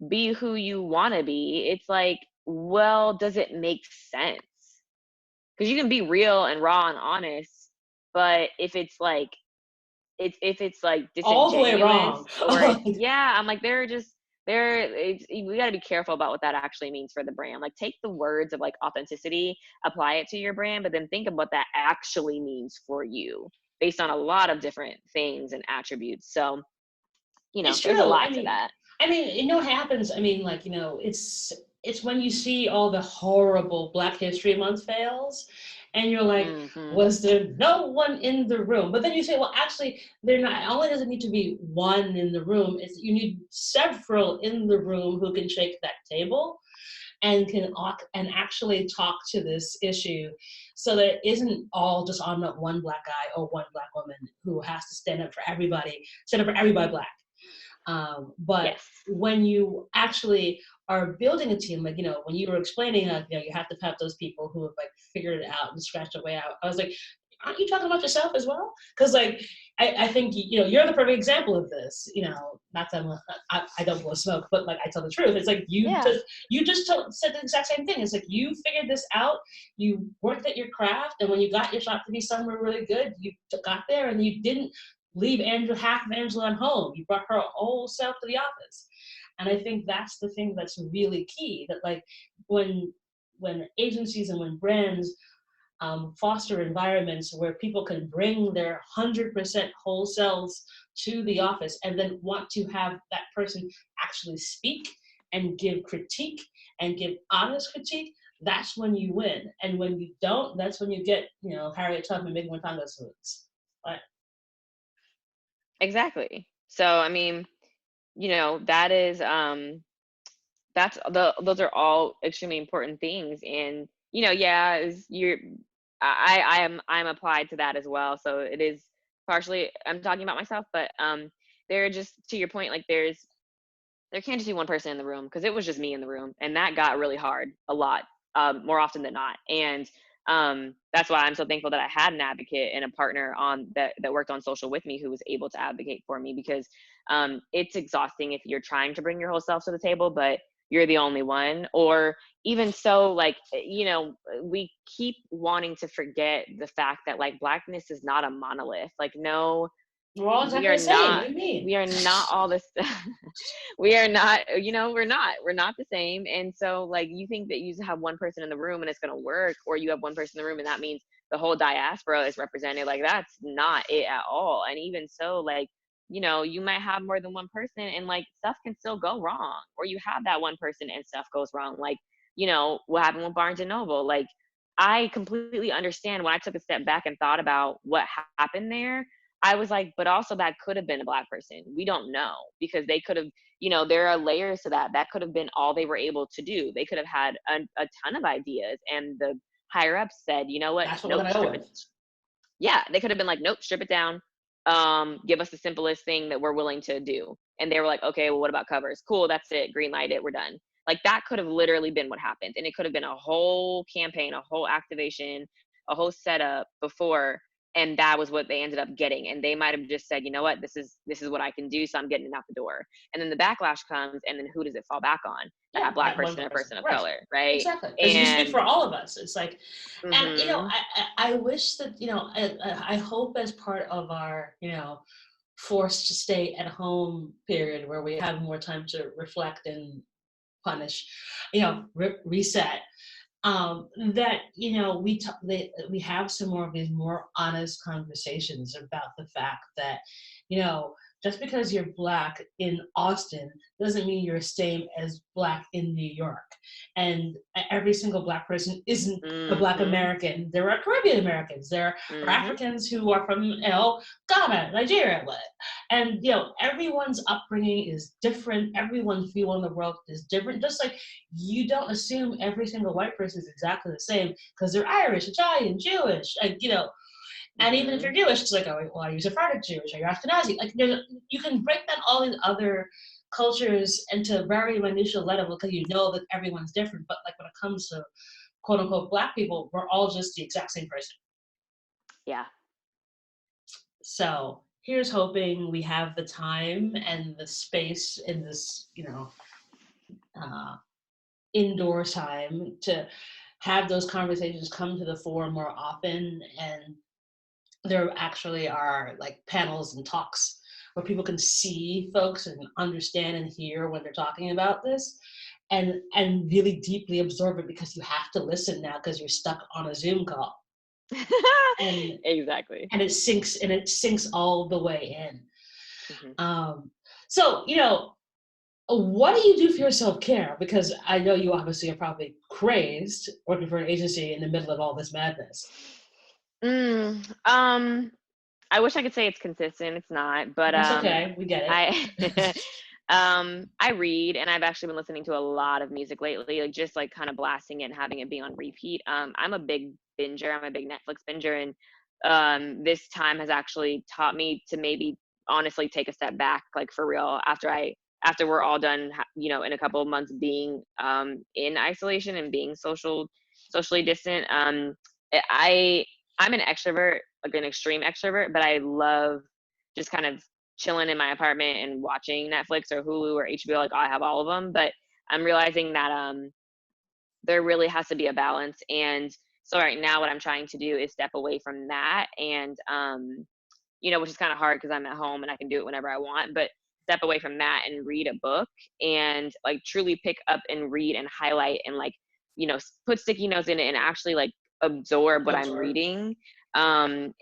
be who you want to be. It's like, well, does it make sense? Because you can be real and raw and honest, but if it's like if it's like
All the way wrong.
disingenuous or yeah, I'm like, we got to be careful about what that actually means for the brand. Like, take the words of like authenticity, apply it to your brand, but then think of what that actually means for you based on a lot of different things and attributes. So,
It's
there's a
true.
lot to that.
What happens? Like, it's when you see all the horrible Black History Month fails, and you're like,
Hmm.
was there no one in the room? But then you say, well, actually, there not only doesn't need to be one in the room, it's you need several in the room who can shake that table and and actually talk to this issue, so that it isn't all just on that one Black guy or one Black woman who has to stand up for everybody, Black. But
Yes.
when you actually are building a team, like, when you were explaining that, you have to have those people who have like figured it out and scratched their way out. I was like, aren't you talking about yourself as well? Because like, I think, you're the perfect example of this. Not that I don't blow smoke, but like, I tell the truth. It's like
Yeah.
you just said the exact same thing. It's like, you figured this out, you worked at your craft, and when you got your shot to be somewhere really good, you got there, and you didn't leave half of Angela at home. You brought her whole self to the office. And I think that's the thing that's really key, that like, when agencies and when brands foster environments where people can bring their 100% whole selves to the office, and then want to have that person actually speak and give critique and give honest critique, that's when you win. And when you don't, that's when you get, Harriet Tubman making Montana salutes. But
Exactly. So, that is those are all extremely important things. And yeah, I'm applied to that as well, so it is partially I'm talking about myself, but there are just, to your point, like, there can't just be one person in the room, because it was just me in the room, and that got really hard a lot, more often than not. And that's why I'm so thankful that I had an advocate and a partner on that worked on social with me, who was able to advocate for me, because it's exhausting if you're trying to bring your whole self to the table, but you're the only one. Or even so, like, we keep wanting to forget the fact that, like, Blackness is not a monolith. Like, no,
we're all
we
exactly
are
the same. What
not
do you mean?
we are not all this. We are not, we're not the same. And so, like, you think that you have one person in the room and it's going to work, or you have one person in the room and that means the whole diaspora is represented. Like, that's not it at all. And even so, like, you might have more than one person, and like, stuff can still go wrong, or you have that one person and stuff goes wrong. Like, what happened with Barnes and Noble. Like, I completely understand. When I took a step back and thought about what happened there, I was like, but also that could have been a Black person. We don't know, because they could have, there are layers to that. That could have been all they were able to do. They could have had a ton of ideas, and the higher ups said, you know what?
That's what we're
Nope,
gonna go
strip it.
with.
Yeah, they could have been like, nope, strip it down. Give us the simplest thing that we're willing to do. And they were like, okay, well, what about covers? Cool, that's it. Green light it. We're done. Like, that could have literally been what happened. And it could have been a whole campaign, a whole activation, a whole setup before, and that was what they ended up getting. And they might have just said, you know what, this is what I can do, so I'm getting it out the door. And then the backlash comes, and then who does it fall back on?
Yeah,
That Black
that one
person or
person.
person of
Right.
color, right?
Exactly. Because you speak
And
for all of us. It's like, and
mm-hmm,
I wish that, I hope, as part of our, forced to stay at home period, where we have more time to reflect and punish, reset, that, we have some more of these more honest conversations about the fact that, you know just because you're Black in Austin doesn't mean you're the same as Black in New York. And every single Black person isn't a Black
mm-hmm,
American. There are Caribbean Americans. There are
mm-hmm.
Africans who are from, Ghana, Nigeria. And, everyone's upbringing is different. Everyone's view on the world is different. Just like you don't assume every single white person is exactly the same because they're Irish, Italian, Jewish, and even if
Mm-hmm.
you're Jewish, it's like, oh, well, are you Sephardic Jewish? Are you Ashkenazi? Like, you can break down all these other cultures into very minutiae level, because you know that everyone's different. But like, when it comes to quote unquote Black people, we're all just the exact same person.
Yeah.
So here's hoping we have the time and the space in this, uh, indoor time to have those conversations come to the fore more often, and there actually are like panels and talks where people can see folks and understand and hear when they're talking about this, and really deeply absorb it, because you have to listen now because you're stuck on a Zoom call. and
Exactly.
and it sinks all the way in.
Mm-hmm.
So what do you do for your self-care? Because I know you obviously are probably crazed working for an agency in the middle of all this madness.
I wish I could say it's consistent. It's not, but
That's okay. We get
I
it.
I read, and I've actually been listening to a lot of music lately, like just like kind of blasting it and having it be on repeat. I'm a big binger. I'm a big Netflix binger, and this time has actually taught me to maybe honestly take a step back, like for real, after we're all done, in a couple of months being in isolation and being socially distant. I I'm an extrovert, like an extreme extrovert, but I love just kind of chilling in my apartment and watching Netflix or Hulu or HBO. Like I have all of them, but I'm realizing that there really has to be a balance. And so right now, what I'm trying to do is step away from that, and which is kind of hard because I'm at home and I can do it whenever I want, but step away from that and read a book and like truly pick up and read and highlight and like, put sticky notes in it and actually like absorb what I'm
Absorb.
reading. And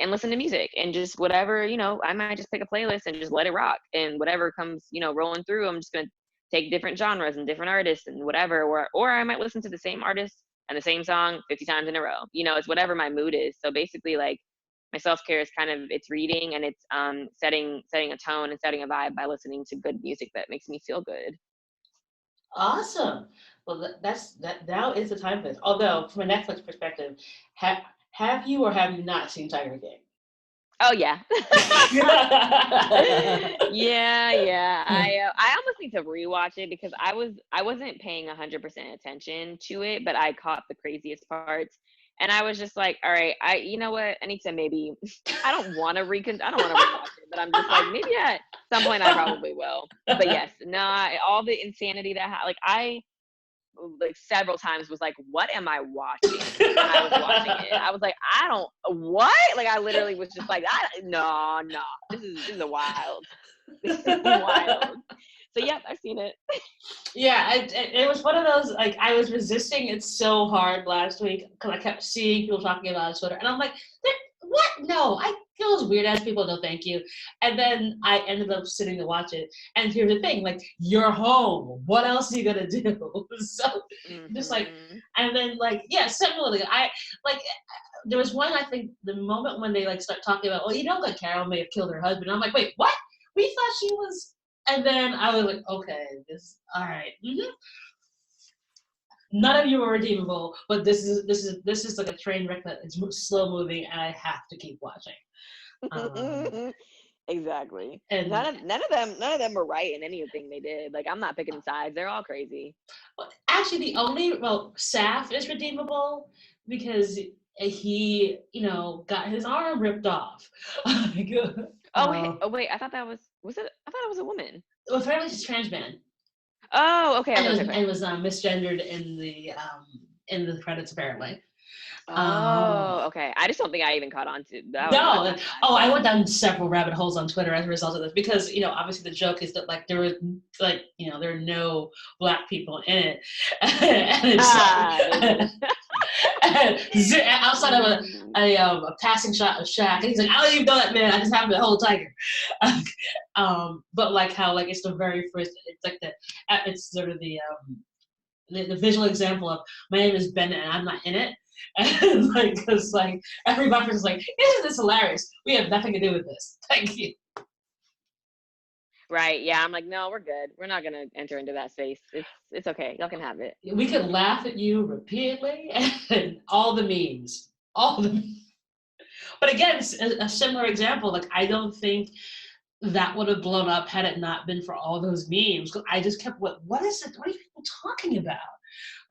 listen to music and just whatever, I might just pick a playlist and just let it rock, and whatever comes, rolling through, I'm just going to take different genres and different artists and whatever, or I might listen to the same artist and the same song 50 times in a row. It's whatever my mood is. So basically, like, my self-care is kind of, it's reading, and it's setting a tone and setting a vibe by listening to good music that makes me feel good.
Awesome. Well, that now is the time for this. Although, from a Netflix perspective, have you or have you not seen Tiger King?
Oh yeah. Yeah. I almost need to rewatch it because I wasn't paying 100% attention to it, but I caught the craziest parts, and I was just like, all right, you know what, I need to maybe I don't want to rewatch it, but I'm just like, maybe at some point I probably will. But yes, no, all the insanity that like I like several times was like, what am I watching? When I was watching it, I was like, I don't what? Like I literally was just like, no, this is a wild. This is wild. So yep, I've seen it.
Yeah, it was one of those, like, I was resisting it so hard last week because I kept seeing people talking about it on Twitter, and I'm like, what? No, I feel those weird ass people. No, thank you. And then I ended up sitting to watch it. And here's the thing: like, you're home. What else are you gonna do? So just like,
Mm-hmm.
and then like, yeah, similarly, I like. There was one, I think, the moment when they like start talking about, well, that Carol may have killed her husband. I'm like, wait, what? We thought she was. And then I was like, okay, all right. Mm-hmm. None of you are redeemable, but this is like a train wreck that is slow moving, and I have to keep watching.
Exactly.
And
None of them were right in anything they did. Like I'm not picking sides. They're all crazy.
actually, Saf is redeemable because he, got his arm ripped off.
Oh wait. I thought that was it. I thought it was a woman.
Well, apparently he's trans man.
Oh, okay,
And
okay,
was
okay, okay.
misgendered in the credits apparently.
Oh, okay. I just don't think I even caught on to that. Was
No,
my bad.
I went down several rabbit holes on Twitter as a result of this because obviously the joke is that like there were like there are no black people in it, and it's
There's
outside of a passing shot of Shaq, and he's like, I don't even know that man. I just happened to hold a tiger. But like how like it's the very first. It's like it's sort of the visual example of my name is Bennett and I'm not in it. And like, because like every reference is like, isn't this hilarious? We have nothing to do with this. Thank you.
right. Yeah, I'm like, no, we're good. We're not gonna enter into that space. It's okay. Y'all can have it.
We could laugh at you repeatedly and all the memes. All the But again, it's a similar example. Like, I don't think that would have blown up had it not been for all those memes. I just kept, what is it? What are people talking about?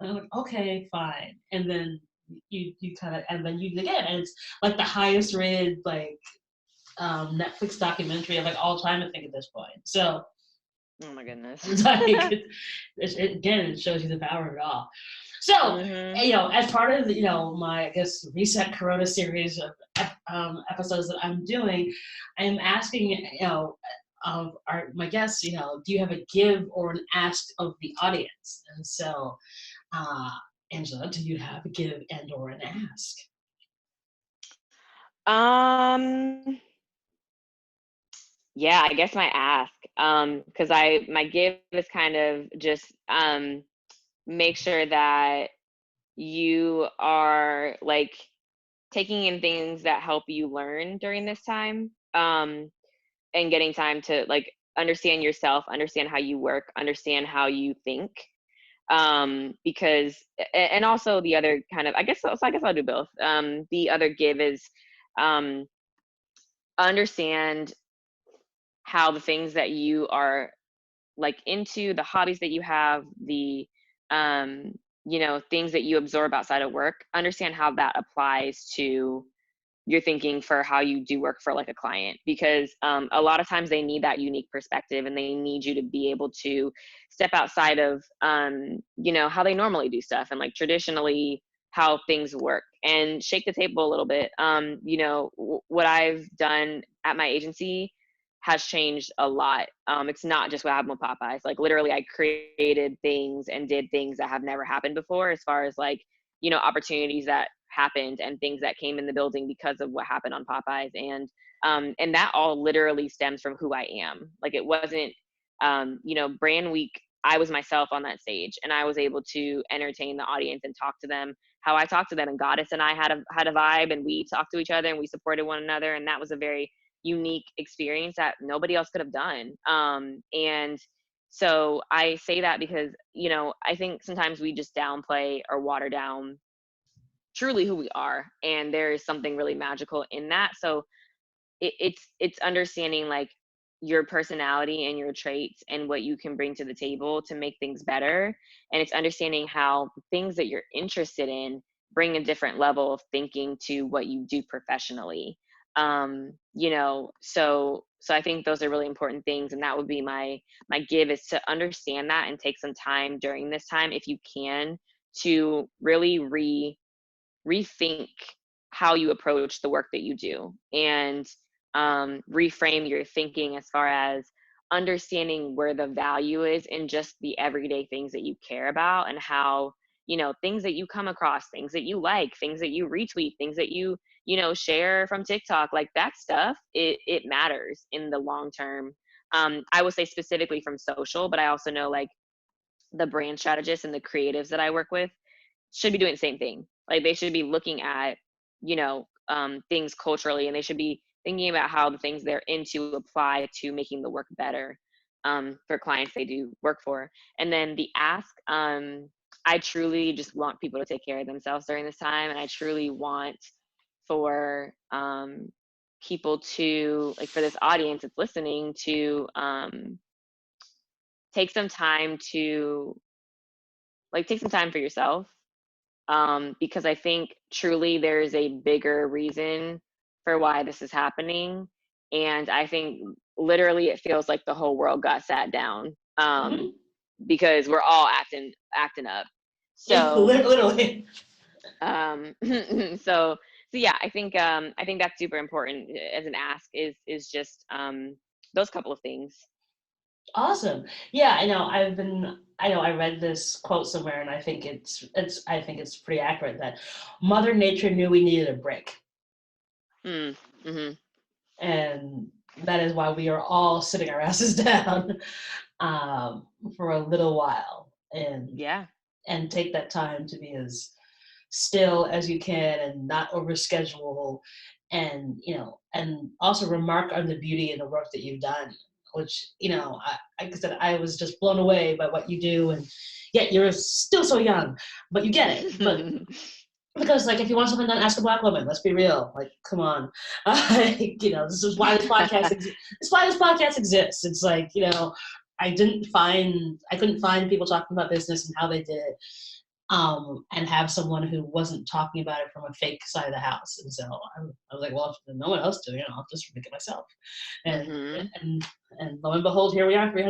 And I'm like, okay, fine. And then you kind of, and then you again, and it's like the highest rated like Netflix documentary of like all time, I think, at this point. So,
Oh my goodness.
it's like again, it shows you the power of it all. So,
Mm-hmm.
as part of my, I guess, Reset Corona series of episodes that I'm doing, I'm asking, of my guests, do you have a give or an ask of the audience? And so, uh, Angela, do you have a give and or an ask?
Yeah, I guess my ask, because my give is kind of just make sure that you are like taking in things that help you learn during this time, and getting time to like understand yourself, understand how you work, understand how you think, because and also the other kind of I guess I'll do both. The other give is um, understand how the things that you are like into, the hobbies that you have, the um, things that you absorb outside of work, understand how that applies to your thinking for how you do work for like a client, because a lot of times they need that unique perspective and they need you to be able to step outside of how they normally do stuff and like traditionally how things work and shake the table a little bit. What I've done at my agency has changed a lot. It's not just what happened with Popeyes. Like literally I created things and did things that have never happened before, as far as like opportunities that happened and things that came in the building because of what happened on Popeyes. And that all literally stems from who I am. Like it wasn't brand week. I was myself on that stage and I was able to entertain the audience and talk to them how I talked to them. And Goddess and I had a vibe, and we talked to each other and we supported one another. And that was a very unique experience that nobody else could have done. And so I say that because, I think sometimes we just downplay or water down truly who we are. And there is something really magical in that. So it's understanding like your personality and your traits and what you can bring to the table to make things better. And it's understanding how things that you're interested in bring a different level of thinking to what you do professionally. So I think those are really important things. And that would be my give, is to understand that and take some time during this time, if you can, to really rethink how you approach the work that you do, and reframe your thinking as far as understanding where the value is in just the everyday things that you care about, and how things that you come across, things that you like, things that you retweet, things that you share from TikTok, like that stuff, it matters in the long term. I will say specifically from social, but I also know like the brand strategists and the creatives that I work with should be doing the same thing. Like they should be looking at, things culturally, and they should be thinking about how the things they're into apply to making the work better, for clients they do work for. And then the ask, I truly just want people to take care of themselves during this time. And I truly want for people to, like, for this audience that's listening, to take some time to take some time for yourself, because I think truly there is a bigger reason for why this is happening. And I think literally it feels like the whole world got sat down,
Mm-hmm.
because we're all acting up.
Yeah,
So,
literally.
so yeah, I think that's super important as an ask, is just those couple of things.
Awesome. Yeah, I know. I know I read this quote somewhere, and I think I think it's pretty accurate that Mother Nature knew we needed a break.
Mm-hmm.
And that is why we are all sitting our asses down, for a little while,
Yeah.
and take that time to be as still as you can and not overschedule, and and also remark on the beauty in the work that you've done, which like I said, I was just blown away by what you do, and yet you're still so young, but you get it. But because, like, if you want something done, ask a Black woman. Let's be real. Like, come on. This is why this podcast It's why this podcast exists. It's like, I couldn't find people talking about business and how they did it, and have someone who wasn't talking about it from a fake side of the house. And so I was like, well, if no one else doing it, I'll just make it myself. And
Mm-hmm.
and lo and behold, here we are, 3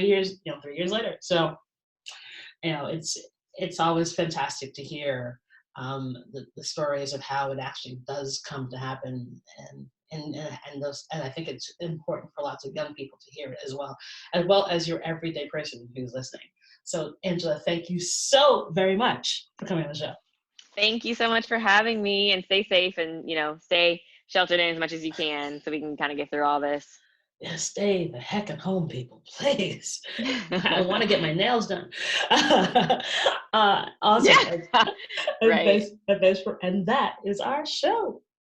years, 3 years later. So, it's always fantastic to hear the stories of how it actually does come to happen, and I think it's important for lots of young people to hear it as well as your everyday person who's listening. So Angela, thank you so very much for coming on the show.
Thank you so much for having me, and stay safe, and stay sheltered in as much as you can so we can kind of get through all this.
Yeah, stay the heck at home, people, please. I want to get my nails done. Awesome.
Yeah. Right.
And that is our show.